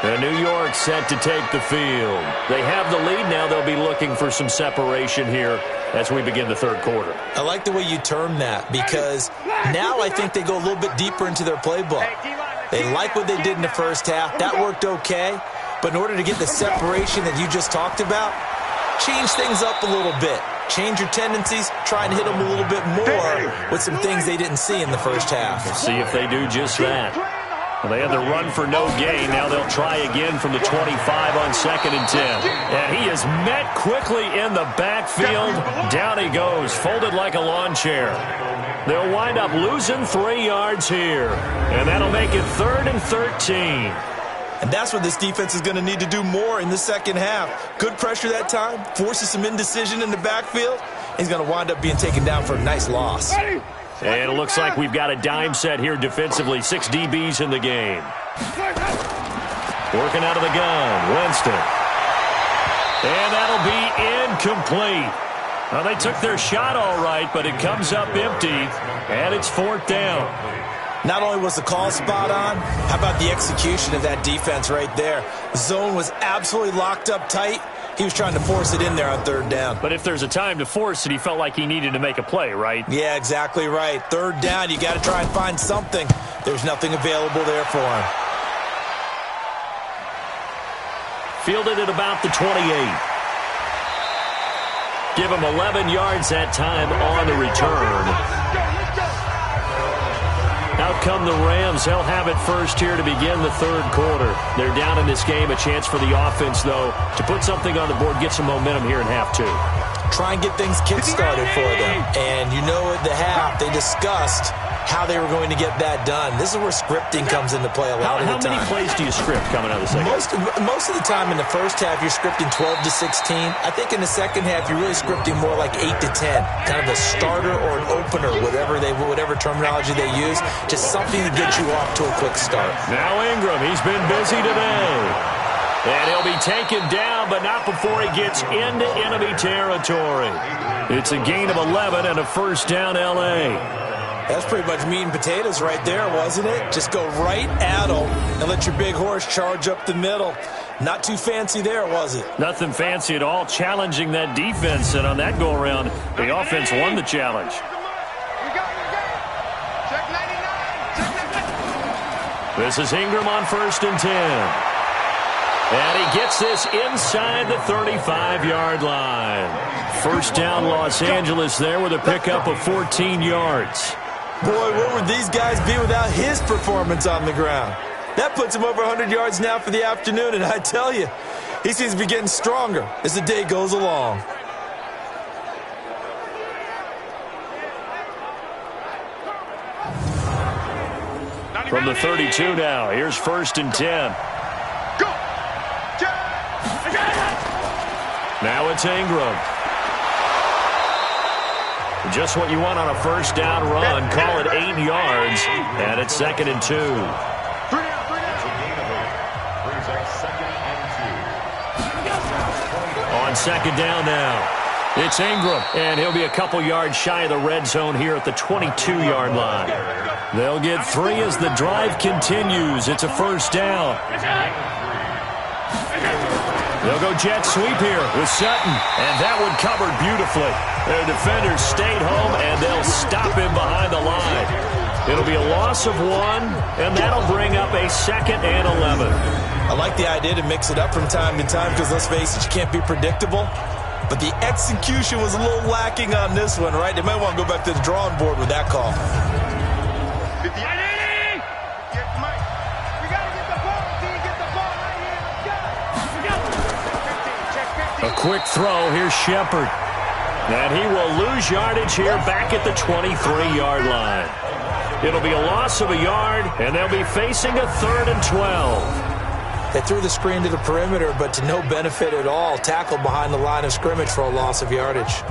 And New York set to take the field. They have the lead now. They'll be looking for some separation here as we begin the third quarter. I like the way you term that because now I think they go a little bit deeper into their playbook. They like what they did in the first half. That worked okay. But in order to get the separation that you just talked about, change things up a little bit. Change your tendencies, try and hit them a little bit more with some things they didn't see in the first half. We'll see if they do just that. Well, they had the run for no gain. Now they'll try again from the 25 on 2nd and 10. And he is met quickly in the backfield. Down he goes, folded like a lawn chair. They'll wind up losing 3 yards here. And that'll make it 3rd and 13. And that's what this defense is going to need to do more in the second half. Good pressure that time, forces some indecision in the backfield. He's going to wind up being taken down for a nice loss. And it looks like we've got a dime set here defensively. 6 DBs in the game. Working out of the gun, Winston. And that'll be incomplete. Well, they took their shot all right, but it comes up empty, and it's 4th down. Not only was the call spot on, how about the execution of that defense right there? The zone was absolutely locked up tight. He was trying to force it in there on 3rd down. But if there's a time to force it, he felt like he needed to make a play, right? Yeah, exactly right. 3rd down, you got to try and find something. There's nothing available there for him. Fielded at about the 28. Give him 11 yards that time on the return. Out come the Rams. They'll have it first here to begin the third quarter. They're down in this game. A chance for the offense, though, to put something on the board, get some momentum here in half 2. Try and get things kick-started for them. And you know at the half, they discussed how they were going to get that done. This is where scripting comes into play a lot of the time. How many plays do you script coming out of the second half? Most of the time in the first half, you're scripting 12 to 16. I think in the second half, you're really scripting more like 8 to 10. Kind of a starter or an opener, whatever terminology they use. Just something to get you off to a quick start. Now Ingram, he's been busy today. And he'll be taken down, but not before he gets into enemy territory. It's a gain of 11 and a first down L.A. That's pretty much meat and potatoes right there, wasn't it? Just go right at them and let your big horse charge up the middle. Not too fancy there, was it? Nothing fancy at all, challenging that defense. And on that go-around, the offense won the challenge. This is Ingram on 1st and 10. And he gets this inside the 35-yard line. First down, Los Angeles there with a pickup of 14 yards. Boy, what would these guys be without his performance on the ground? That puts him over 100 yards now for the afternoon, and I tell you, he seems to be getting stronger as the day goes along. from the 32 now. Here's 1st and 10. Go! Now it's Ingram. Just what you want on a first down run. Call it 8 yards, and it's 2nd and 2. On 2nd down now, it's Ingram, and he'll be a couple yards shy of the red zone here at the 22-yard line. They'll get 3 as the drive continues. It's a first down. They'll go jet sweep here with Sutton, and that one covered beautifully. Their defenders stayed home, and they'll stop him behind the line. It'll be a loss of 1, and that'll bring up a 2nd and 11. I like the idea to mix it up from time to time because, let's face it, you can't be predictable. But the execution was a little lacking on this one, right? They might want to go back to the drawing board with that call. A quick throw. Here's Shepard. And he will lose yardage here back at the 23-yard line. It'll be a loss of a yard, and they'll be facing a 3rd and 12. They threw the screen to the perimeter, but to no benefit at all. Tackled behind the line of scrimmage for a loss of yardage.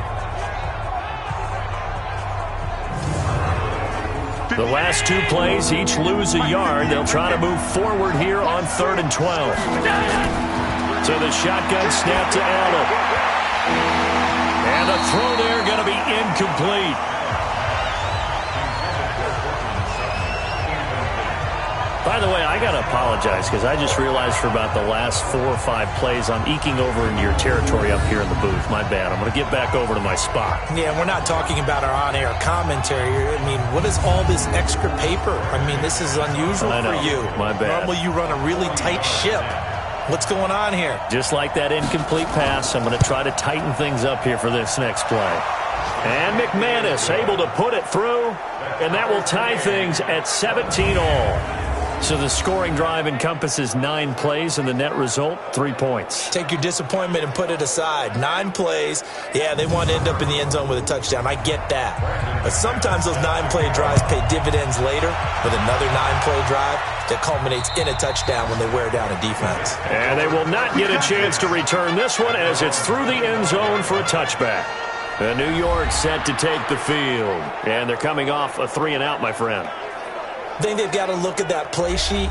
The last 2 plays each lose a yard. They'll try to move forward here on 3rd and 12. So the shotgun snap to Allen. And the throw there going to be incomplete. By the way, I got to apologize because I just realized for about the last 4 or 5 plays I'm eking over into your territory up here in the booth. My bad. I'm going to get back over to my spot. Yeah, we're not talking about our on-air commentary. I mean, what is all this extra paper? I mean, this is unusual for you. My bad. Normally you run a really tight ship. What's going on here? Just like that incomplete pass, I'm going to try to tighten things up here for this next play. And McManus able to put it through, and that will tie things at 17 all. So the scoring drive encompasses 9 plays, and the net result, 3 points. Take your disappointment and put it aside. 9 plays. Yeah, they want to end up in the end zone with a touchdown. I get that. But sometimes those 9-play drives pay dividends later with another 9-play drive that culminates in a touchdown when they wear down a defense. And they will not get a chance to return this one as it's through the end zone for a touchback. And New York set to take the field. And they're coming off a 3-and-out, my friend. I think they've got to look at that play sheet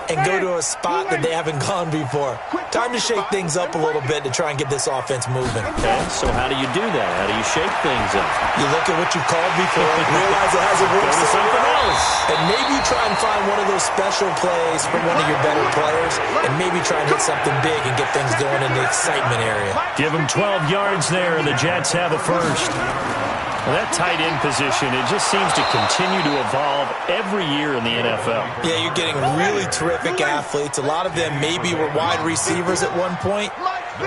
and go to a spot that they haven't gone before. Time to shake things up a little bit to try and get this offense moving. Okay, so how do you do that? How do you shake things up? You look at what you called before, realize it hasn't worked Go to something else. And maybe try and find one of those special plays from one of your better players, and maybe try and hit something big and get things going in the excitement area. Give them 12 yards there, and the Jets have a first. Well, that tight end position, it just seems to continue to evolve every year in the NFL. Yeah, you're getting really terrific athletes. A lot of them maybe were wide receivers at one point.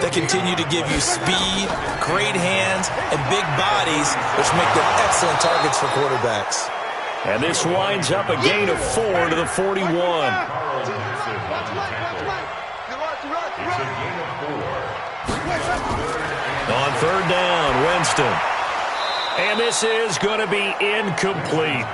They continue to give you speed, great hands, and big bodies, which make them excellent targets for quarterbacks. And this winds up a gain of 4 to the 41. It's a gain of 4. On 3rd down, Winston. And this is going to be incomplete.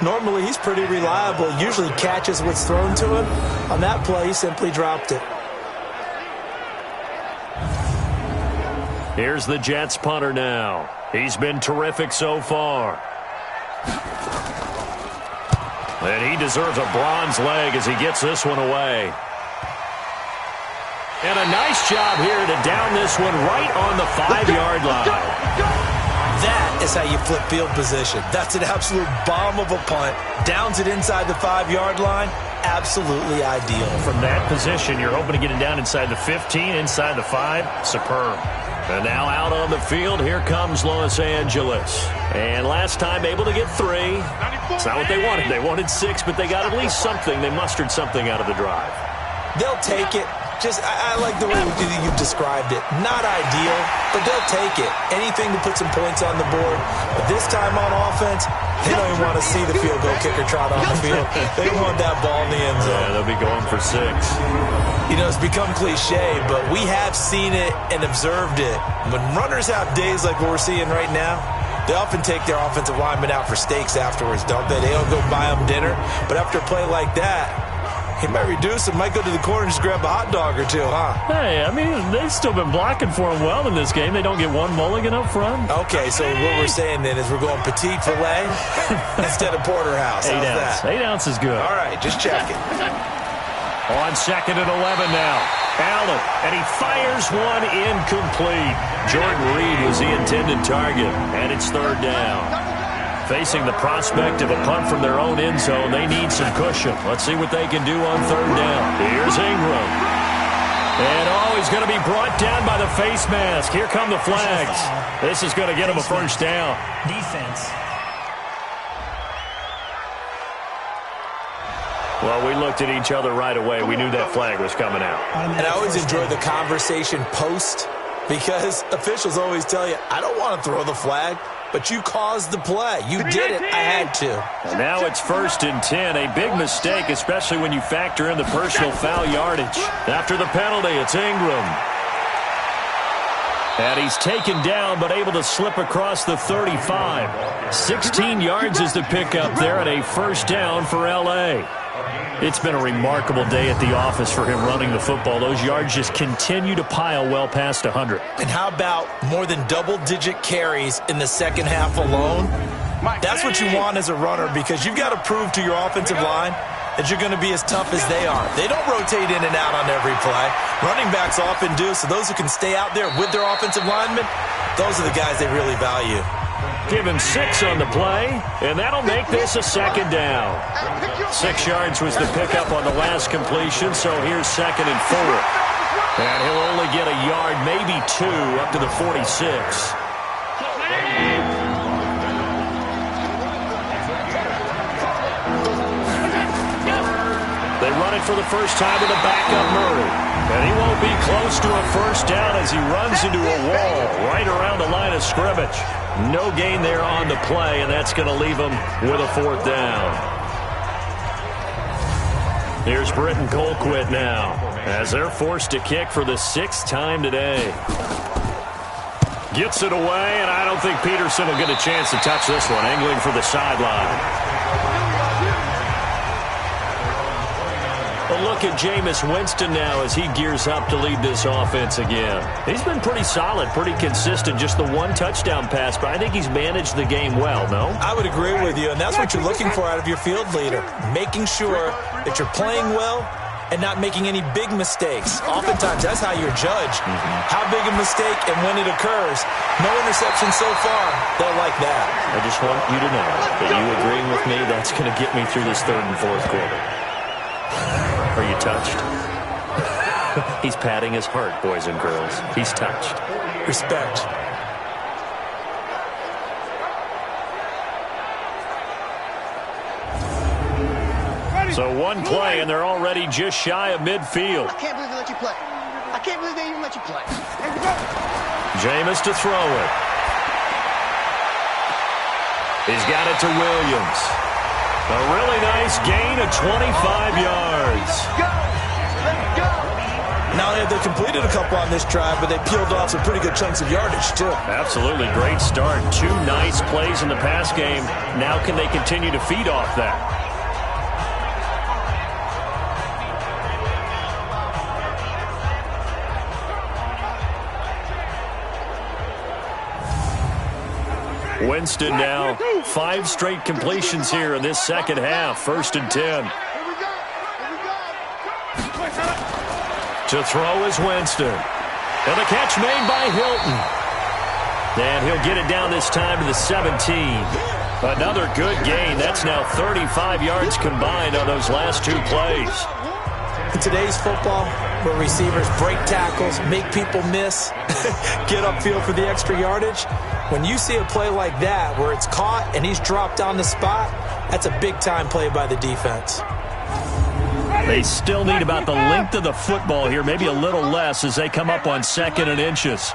Normally, he's pretty reliable. Usually catches what's thrown to him. On that play, he simply dropped it. Here's the Jets punter now. He's been terrific so far. And he deserves a bronze leg as he gets this one away. And a nice job here to down this one right on the 5-yard line. That is how you flip field position. That's an absolute bomb of a punt. Downs it inside the 5-yard line. Absolutely ideal. From that position, you're hoping to get it down inside the 15, inside the 5. Superb. And now out on the field, here comes Los Angeles. And last time able to get 3. It's not what they wanted. They wanted 6, but they got at least something. They mustered something out of the drive. They'll take it. I like the way you've described it. Not ideal, but they'll take it. Anything to put some points on the board. But this time on offense, they don't even want to see the field goal kicker trot on the field. They want that ball in the end zone. Yeah, they'll be going for 6. You know, it's become cliche, but we have seen it and observed it. When runners have days like what we're seeing right now, They often take their offensive linemen out for steaks afterwards, don't they? They don't go buy them dinner. But after a play like that, he might reduce it, might go to the corner and just grab a hot dog or two, huh? Hey, I mean, they've still been blocking for him well in this game. They don't get one mulligan up front. Okay, so what we're saying then is we're going petite filet instead of porterhouse. How's that? 8 ounce is good. All right, just checking. On 2nd and 11 now. Allen, and he fires one incomplete. Jordan Reed was the intended target, and it's 3rd down. Facing the prospect of a punt from their own end zone, they need some cushion. Let's see what they can do on 3rd down. Here's Ingram. And, he's going to be brought down by the face mask. Here come the flags. This is going to get him a 1st down. Defense. Well, we looked at each other right away. We knew that flag was coming out. And I always enjoy the conversation post because officials always tell you, I don't want to throw the flag. But you caused the play. You did it. I had to. And now it's 1st and 10. A big mistake, especially when you factor in the personal foul yardage. After the penalty, it's Ingram. And he's taken down, but able to slip across the 35. 16 yards is the pickup there, and a 1st down for L.A. It's been a remarkable day at the office for him running the football. Those yards just continue to pile well past 100. And how about more than double-digit carries in the second half alone? That's what you want as a runner because you've got to prove to your offensive line that you're going to be as tough as they are. They don't rotate in and out on every play. Running backs often do, so those who can stay out there with their offensive linemen, those are the guys they really value. Give him 6 on the play, and that'll make this a 2nd down. 6 yards was the pickup on the last completion, so here's 2nd and 4. And he'll only get a yard, maybe 2, up to the 46. They run it for the first time with a backup Murray. And he won't be close to a 1st down as he runs into a wall right around the line of scrimmage. No gain there on the play, and that's going to leave him with a 4th down. Here's Britton Colquitt now as they're forced to kick for the 6th time today. Gets it away, and I don't think Peterson will get a chance to touch this one. Angling for the sideline. A look at Jameis Winston now as he gears up to lead this offense again. He's been pretty solid, pretty consistent, just the 1 touchdown pass, but I think he's managed the game well, no? I would agree with you, and that's what you're looking for out of your field leader, making sure that you're playing well and not making any big mistakes. Oftentimes, that's how you're judged. How big a mistake and when it occurs. No interception so far. They'll like that. I just want you to know that you agreeing with me, that's going to get me through this 3rd and 4th quarter. Are you touched? He's patting his heart, boys and girls. He's touched. Respect. So 1 play, and they're already just shy of midfield. I can't believe they let you play. I can't believe they even let you play. Jameis to throw it. He's got it to Williams. A really nice gain of 25 yards. Let's go. Not only have they completed a couple on this drive, but they peeled off some pretty good chunks of yardage, too. Absolutely. Great start. 2 nice plays in the pass game. Now can they continue to feed off that? Winston now 5 straight completions here in this second half. 1st and 10. To throw is Winston. And the catch made by Hilton. And he'll get it down this time to the 17. Another good gain. That's now 35 yards combined on those last 2 plays. In today's football, where receivers break tackles, make people miss, get upfield for the extra yardage, when you see a play like that where it's caught and he's dropped on the spot, that's a big-time play by the defense. They still need about the length of the football here, maybe a little less as they come up on 2nd and inches.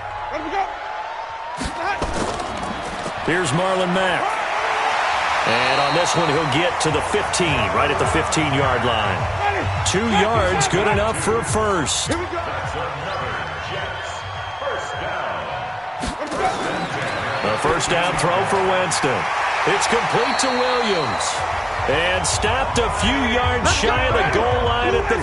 Here's Marlon Mack. And on this one, he'll get to the 15, right at the 15-yard line. 2 yards, good enough for a 1st. A first down throw for Winston. It's complete to Williams. And stopped a few yards shy of the goal line at the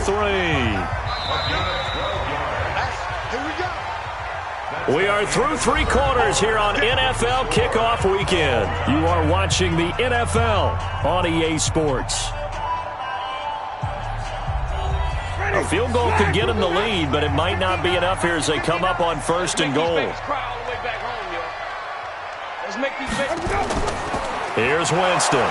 3. We are through 3 quarters here on NFL Kickoff Weekend. You are watching the NFL on EA Sports. A field goal could get them the lead, but it might not be enough here as they come up on first and goal. Here's Winston.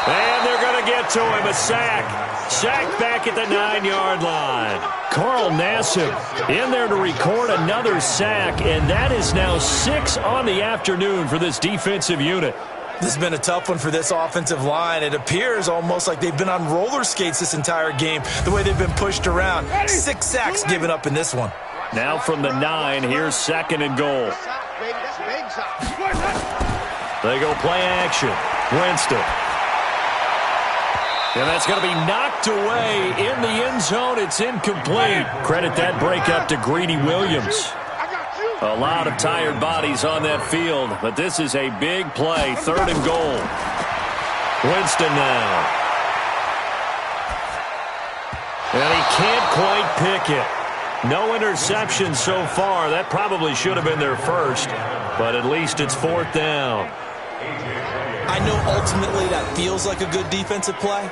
And they're going to get to him. A sack. Sack back at the 9-yard line. Carl Nassib in there to record another sack, and that is now 6 on the afternoon for this defensive unit. This has been a tough one for this offensive line. It appears almost like they've been on roller skates this entire game, the way they've been pushed around. 6 sacks given up in this one. Now from the 9, here's second and goal. They go play action. Winston. And that's going to be knocked away in the end zone. It's incomplete. Credit that breakup to Greedy Williams. A lot of tired bodies on that field, but this is a big play. Third and goal. Winston now. And he can't quite pick it. No interception so far. That probably should have been their first, but at least it's 4th down. I know ultimately that feels like a good defensive play,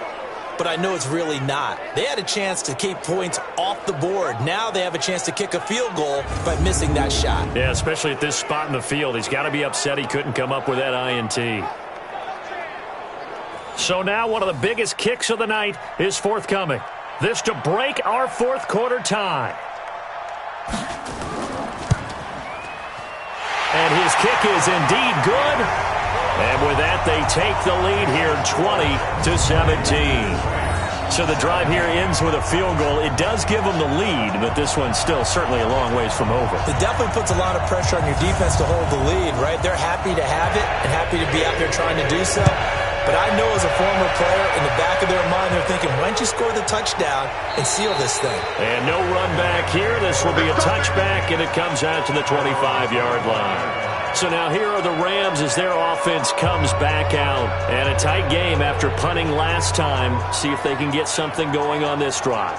but I know it's really not. They had a chance to keep points off the board. Now they have a chance to kick a field goal by missing that shot. Yeah, especially at this spot in the field. He's got to be upset he couldn't come up with that INT. So now one of the biggest kicks of the night is forthcoming. This to break our 4th quarter tie. And his kick is indeed good. And with that, they take the lead here 20-17. So the drive here ends with a field goal. It does give them the lead, but this one's still certainly a long ways from over. It definitely puts a lot of pressure on your defense to hold the lead, right? They're happy to have it and happy to be out there trying to do so. But I know as a former player, in the back of their mind, they're thinking, why don't you score the touchdown and seal this thing? And no run back here. This will be a touchback, and it comes out to the 25-yard line. So now here are the Rams as their offense comes back out. And a tight game after punting last time. See if they can get something going on this drive.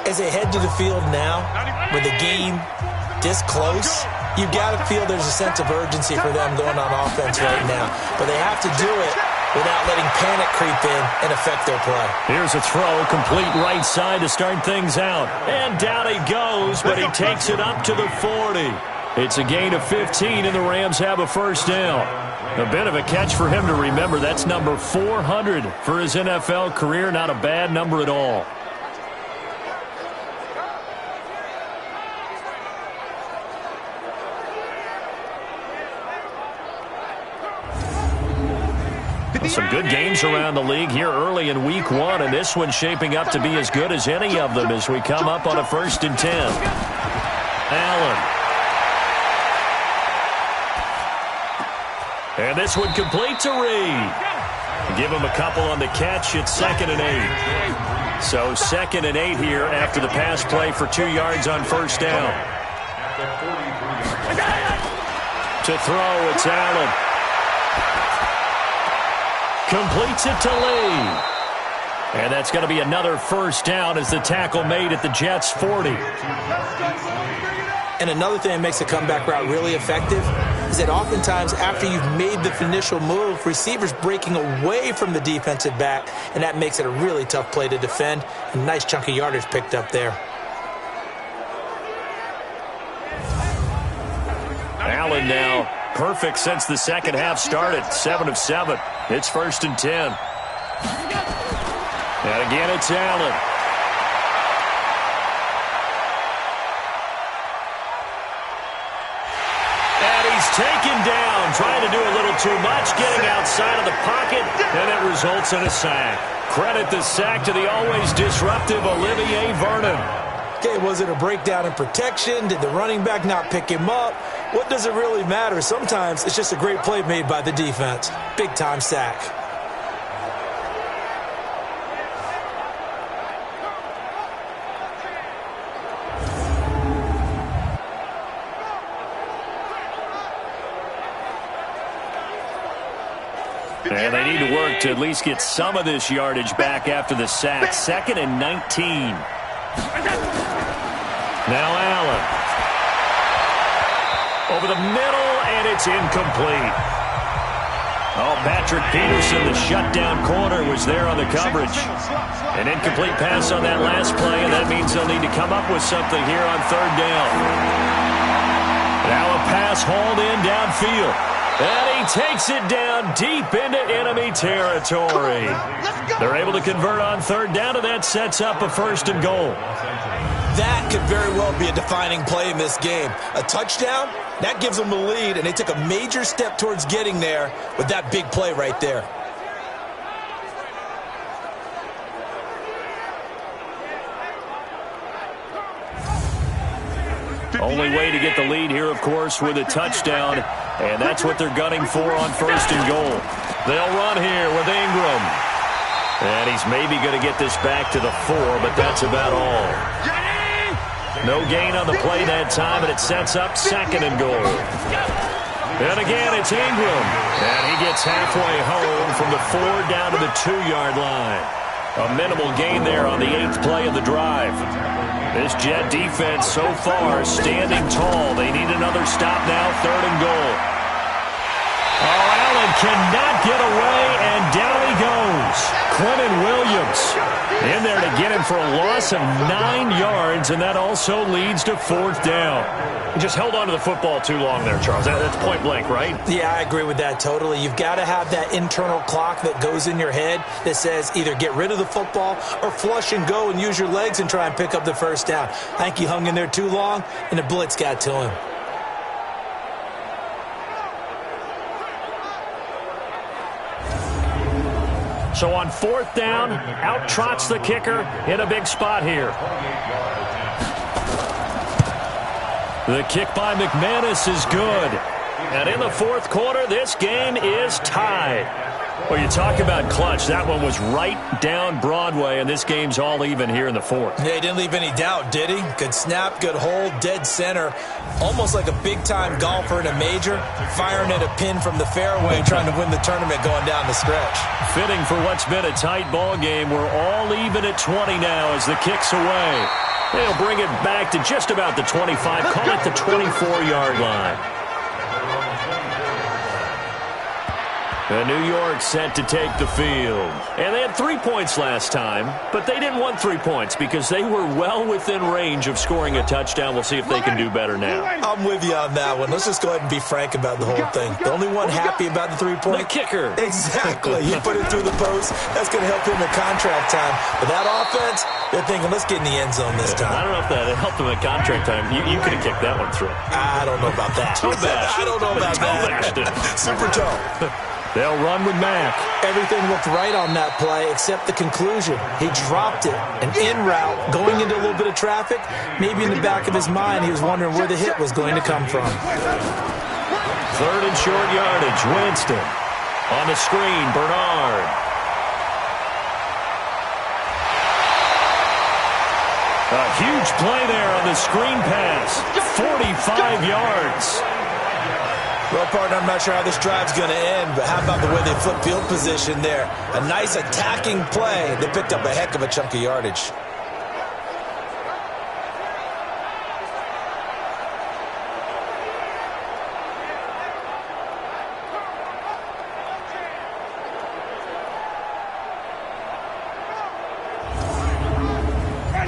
As they head to the field now, with the game this close, you've got to feel there's a sense of urgency for them going on offense right now. But they have to do it without letting panic creep in and affect their play. Here's a throw, complete right side to start things out. And down he goes, but he takes it up to the 40. It's a gain of 15, and the Rams have a first down. A bit of a catch for him to remember. That's number 400 for his NFL career. Not a bad number at all. Some good games around the league here early in week 1, and this one's shaping up to be as good as any of them as we come up on a 1st and 10. Allen. And this one complete to Reed. Give him a couple on the catch. It's 2nd and 8. So 2nd and 8 here after the pass play for 2 yards on first down. To throw, it's Allen. Completes it to Lee. And that's going to be another first down as the tackle made at the Jets' 40. And another thing that makes the comeback route really effective is that oftentimes after you've made the initial move, receivers breaking away from the defensive back, and that makes it a really tough play to defend. A nice chunk of yardage picked up there. Allen now perfect since the second half started. 7 of 7. It's 1st and 10. And again, it's Allen. And he's taken down, trying to do a little too much, getting outside of the pocket, and it results in a sack. Credit the sack to the always disruptive Olivier Vernon. Okay, was it a breakdown in protection? Did the running back not pick him up? What does it really matter? Sometimes it's just a great play made by the defense. Big-time sack. And they need to work to at least get some of this yardage back after the sack. 2nd and 19. Now Allen. Over the middle, and it's incomplete. Oh, Patrick Peterson, the shutdown corner, was there on the coverage. An incomplete pass on that last play, and that means they'll need to come up with something here on 3rd down. Now a pass hauled in downfield. And he takes it down deep into enemy territory. They're able to convert on 3rd down, and that sets up a 1st and goal. That could very well be a defining play in this game. A touchdown, that gives them the lead, and they took a major step towards getting there with that big play right there. Only way to get the lead here, of course, with a touchdown, and that's what they're gunning for on 1st and goal. They'll run here with Ingram. And he's maybe going to get this back to the 4, but that's about all. No gain on the play that time, and it sets up 2nd and goal. And again, it's Ingram. And he gets halfway home from the 4 down to the 2-yard line. A minimal gain there on the 8th play of the drive. This Jet defense so far standing tall. They need another stop now, 3rd and goal. Oh, Allen cannot get away, and down he goes. Quentin Williams in there to get him for a loss of 9 yards, and that also leads to 4th down. He just held on to the football too long there, Charles. That's point blank, right? Yeah, I agree with that totally. You've got to have that internal clock that goes in your head that says either get rid of the football or flush and go and use your legs and try and pick up the 1st down. I think he hung in there too long, and the blitz got to him. So on 4th down, out trots the kicker in a big spot here. The kick by McManus is good. And in the 4th quarter, this game is tied. Well, you talk about clutch. That one was right down Broadway, and this game's all even here in the 4th. Yeah, he didn't leave any doubt, did he? Good snap, good hold, dead center. Almost like a big-time golfer in a major, firing at a pin from the fairway, trying to win the tournament going down the stretch. Fitting for what's been a tight ball game. We're all even at 20 now as the kick's away. They'll bring it back to just about the 25, call it the 24-yard line. And New York set to take the field. And they had 3 points last time, but they didn't want 3 points because they were well within range of scoring a touchdown. We'll see if they can do better now. I'm with you on that one. Let's just go ahead and be frank about the whole thing. The only one happy about the 3-point? The kicker. Exactly. He put it through the post. That's going to help him in contract time. But that offense, they're thinking, let's get in the end zone this time. I don't know if that helped him in contract time. You could have kicked that one through. I don't know about that. Toe bash. I don't know about that. Super toe. They'll run with Mack. Everything looked right on that play except the conclusion. He dropped it. An in route, going into a little bit of traffic. Maybe in the back of his mind, he was wondering where the hit was going to come from. 3rd and short yardage. Winston. On the screen, Bernard. A huge play there on the screen pass. 45 yards. Well, partner, I'm not sure how this drive's going to end, but how about the way they flip field position there? A nice attacking play. They picked up a heck of a chunk of yardage.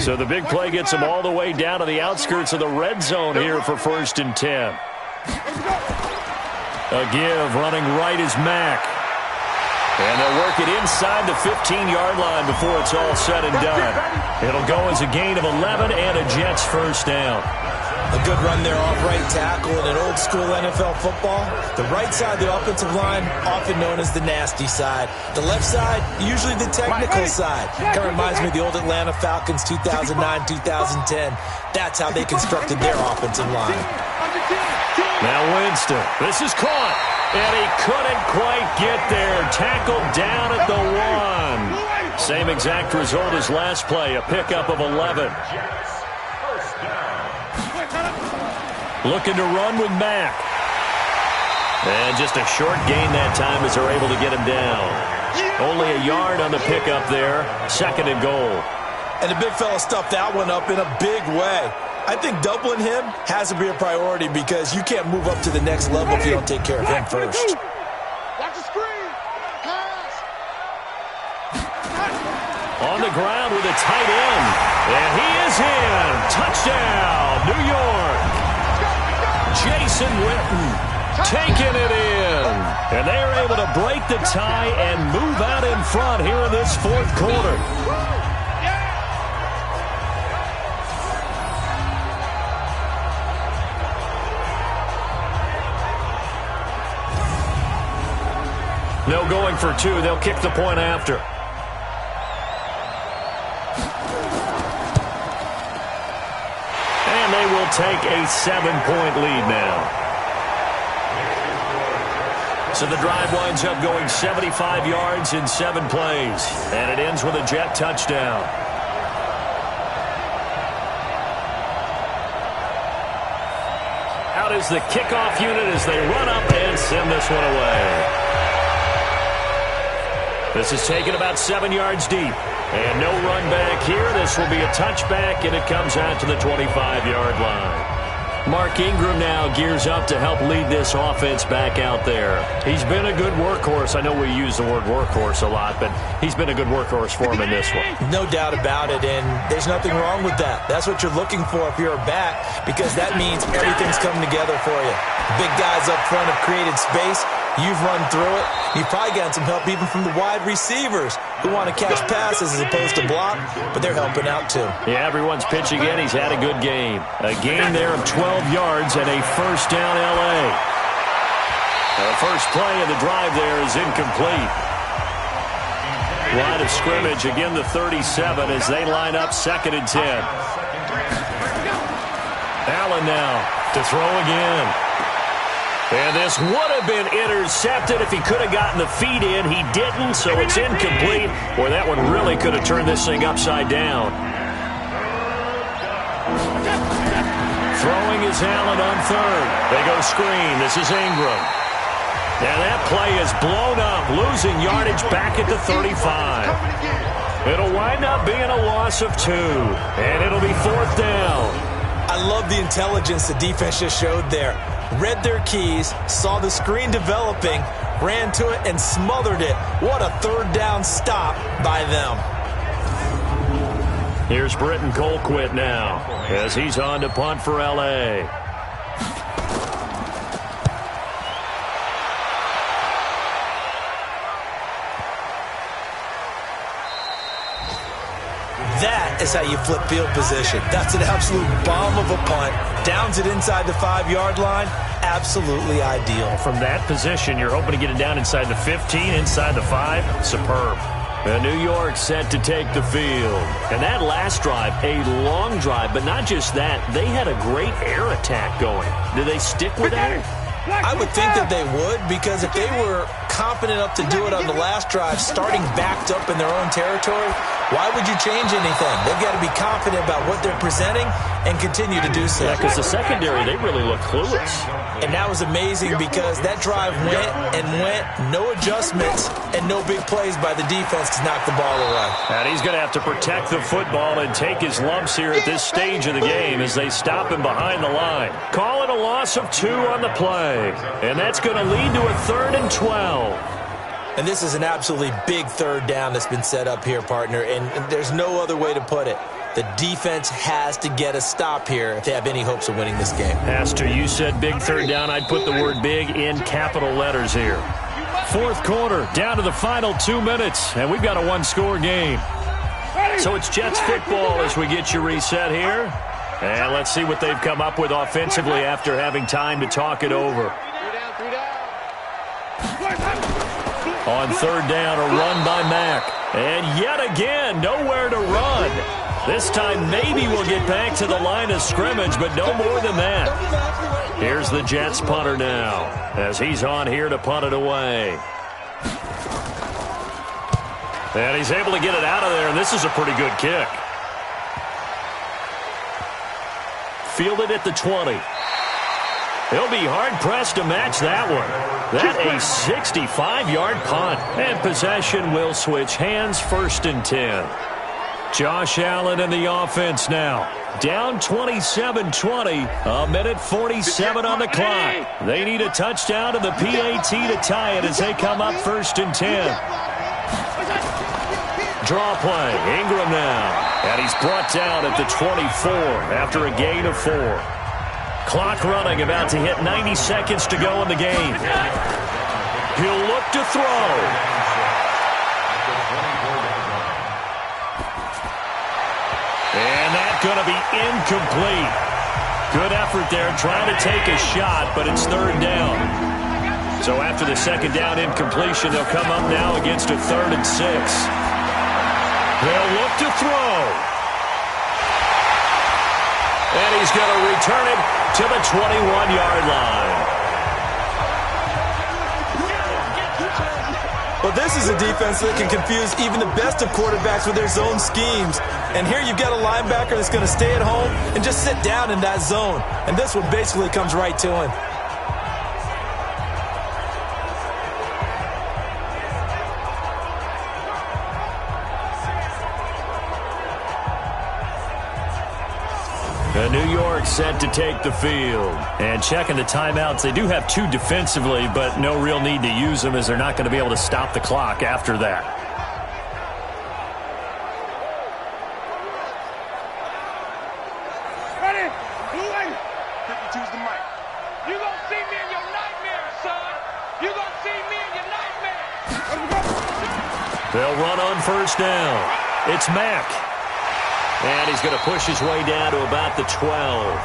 So the big play gets them all the way down to the outskirts of the red zone here for 1st and 10. A give, running right is Mack. And they'll work it inside the 15-yard line before it's all said and done. It'll go as a gain of 11 and a Jets 1st down. A good run there off right tackle in an old-school NFL football. The right side of the offensive line, often known as the nasty side. The left side, usually the technical side. Kind of reminds me of the old Atlanta Falcons 2009-2010. That's how they constructed their offensive line. Now Winston. This is caught. And he couldn't quite get there. Tackled down at the 1. Same exact result as last play. A pickup of 11. Looking to run with Mack. And just a short gain that time as they're able to get him down. Only a yard on the pickup there. 2nd and goal. And the big fella stuffed that one up in a big way. I think doubling him has to be a priority because you can't move up to the next level if you don't take care of him first. Watch the screen. Pass. On the ground with a tight end. And he is in. Touchdown, New York. Jason Witten taking it in. And they are able to break the tie and move out in front here in this 4th quarter. No going for 2. They'll kick the point after. And they will take a 7-point lead now. So the drive winds up going 75 yards in 7 plays. And it ends with a Jet touchdown. Out is the kickoff unit as they run up and send this one away. This is taken about 7 yards deep. And no run back here. This will be a touchback, and it comes out to the 25-yard line. Mark Ingram now gears up to help lead this offense back out there. He's been a good workhorse. I know we use the word workhorse a lot, but he's been a good workhorse for him in this one. No doubt about it, and there's nothing wrong with that. That's what you're looking for if you're a back, because that means everything's coming together for you. Big guys up front have created space. You've run through it. You've probably gotten some help even from the wide receivers who want to catch passes as opposed to block, but they're helping out too. Yeah, everyone's pitching in. He's had a good game. A gain there of 12 yards and a first down L.A. The first play of the drive there is incomplete. Line of scrimmage, again the 37 as they line up 2nd and 10. Allen now to throw again. And this would have been intercepted if he could have gotten the feet in. He didn't, so it's incomplete. Boy, that one really could have turned this thing upside down. Throwing is Allen on 3rd. They go screen. This is Ingram. And that play is blown up, losing yardage back at the 35. It'll wind up being a loss of 2, and it'll be 4th down. I love the intelligence the defense just showed there. Read their keys, saw the screen developing, ran to it, and smothered it. What a 3rd down stop by them. Here's Britton Colquitt now as he's on to punt for L.A. That is how you flip field position. That's an absolute bomb of a punt. Downs it inside the 5-yard line. Absolutely ideal. From that position, you're hoping to get it down inside the 15, inside the 5. Superb. And New York set to take the field. And that last drive, a long drive, but not just that. They had a great air attack going. Do they stick with that? I would think that they would, because if they were confident enough to do it on the last drive, starting backed up in their own territory, why would you change anything? They've got to be confident about what they're presenting and continue to do so. Yeah, because the secondary, they really look clueless. And that was amazing because that drive went and went, no adjustments, and no big plays by the defense to knock the ball away. And he's going to have to protect the football and take his lumps here at this stage of the game as they stop him behind the line. Call it a loss of 2 on the play. And that's going to lead to a 3rd and 12. And this is an absolutely big 3rd down that's been set up here, partner, and there's no other way to put it. The defense has to get a stop here if they have any hopes of winning this game. Pastor, you said big 3rd down. I'd put the word big in capital letters here. 4th quarter, down to the final 2 minutes, and we've got a 1-score game. So it's Jets football as we get you reset here. And let's see what they've come up with offensively after having time to talk it over. On 3rd down, a run by Mack. And yet again, nowhere to run. This time maybe we'll get back to the line of scrimmage, but no more than that. Here's the Jets punter now as he's on here to punt it away. And he's able to get it out of there, and this is a pretty good kick. Fielded at the 20. He'll be hard-pressed to match that one. That a 65-yard punt. And possession will switch hands, 1st and 10. Josh Allen in the offense now. Down 27-20, a minute 47 on the clock. They need a touchdown and the PAT to tie it as they come up 1st and 10. Draw play, Ingram now. And he's brought down at the 24 after a gain of 4. Clock running, about to hit 90 seconds to go in the game. He'll look to throw. And that's going to be incomplete. Good effort there trying to take a shot, but it's 3rd down. So after the 2nd down incompletion, they'll come up now against a 3rd and 6. They'll look to throw. And he's going to return it to the 21-yard line. Well, this is a defense that can confuse even the best of quarterbacks with their zone schemes. And here you've got a linebacker that's going to stay at home and just sit down in that zone. And this one basically comes right to him. New York set to take the field. And checking the timeouts, they do have 2 defensively, but no real need to use them as they're not going to be able to stop the clock after that. Ready? Blue lady. 52's the mic. You gonna see me in your nightmares, son. You gonna see me in your nightmares. They'll run on 1st down. It's Mack. And he's going to push his way down to about the 12.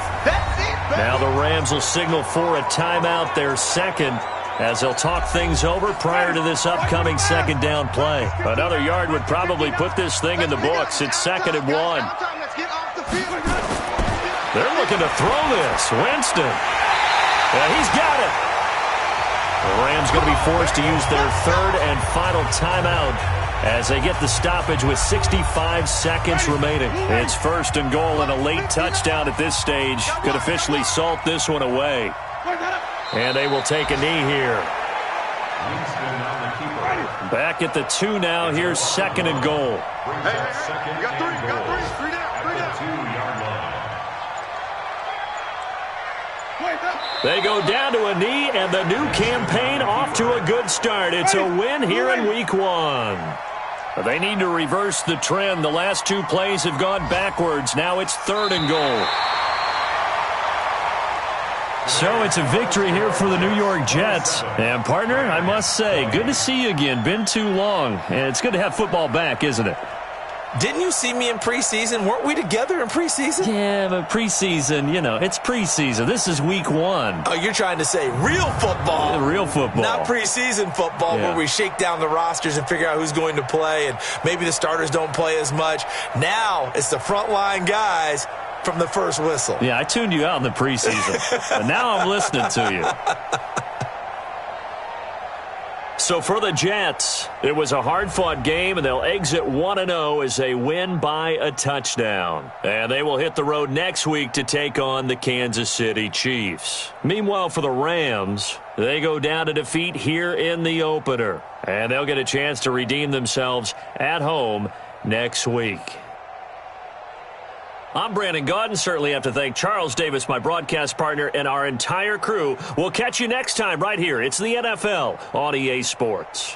Now the Rams will signal for a timeout, their 2nd, as they'll talk things over prior to this upcoming 2nd down play. Another yard would probably put this thing in the books. It's 2nd and 1. They're looking to throw this. Winston. And he's got it. The Rams going to be forced to use their 3rd and final timeout as they get the stoppage with 65 seconds remaining. It's 1st and goal, and a late touchdown at this stage could officially salt this one away. And they will take a knee here. Back at the 2 now. Here's 2nd and goal. Hey, you got 3 down. They go down to a knee, and the new campaign off to a good start. It's a win here in Week 1. They need to reverse the trend. The last 2 plays have gone backwards. Now it's 3rd and goal. So it's a victory here for the New York Jets. And, partner, I must say, good to see you again. Been too long. And it's good to have football back, isn't it? Didn't you see me in preseason? Weren't we together in preseason? Yeah, but preseason, it's preseason. This is Week 1. Oh, you're trying to say real football. Yeah, real football. Not preseason football where we shake down the rosters and figure out who's going to play, and maybe the starters don't play as much. Now it's the frontline guys from the first whistle. Yeah, I tuned you out in the preseason, but now I'm listening to you. So for the Jets, it was a hard-fought game, and they'll exit 1-0 as they win by a touchdown. And they will hit the road next week to take on the Kansas City Chiefs. Meanwhile, for the Rams, they go down to defeat here in the opener. And they'll get a chance to redeem themselves at home next week. I'm Brandon Gaudin. Certainly have to thank Charles Davis, my broadcast partner, and our entire crew. We'll catch you next time right here. It's the NFL on EA Sports.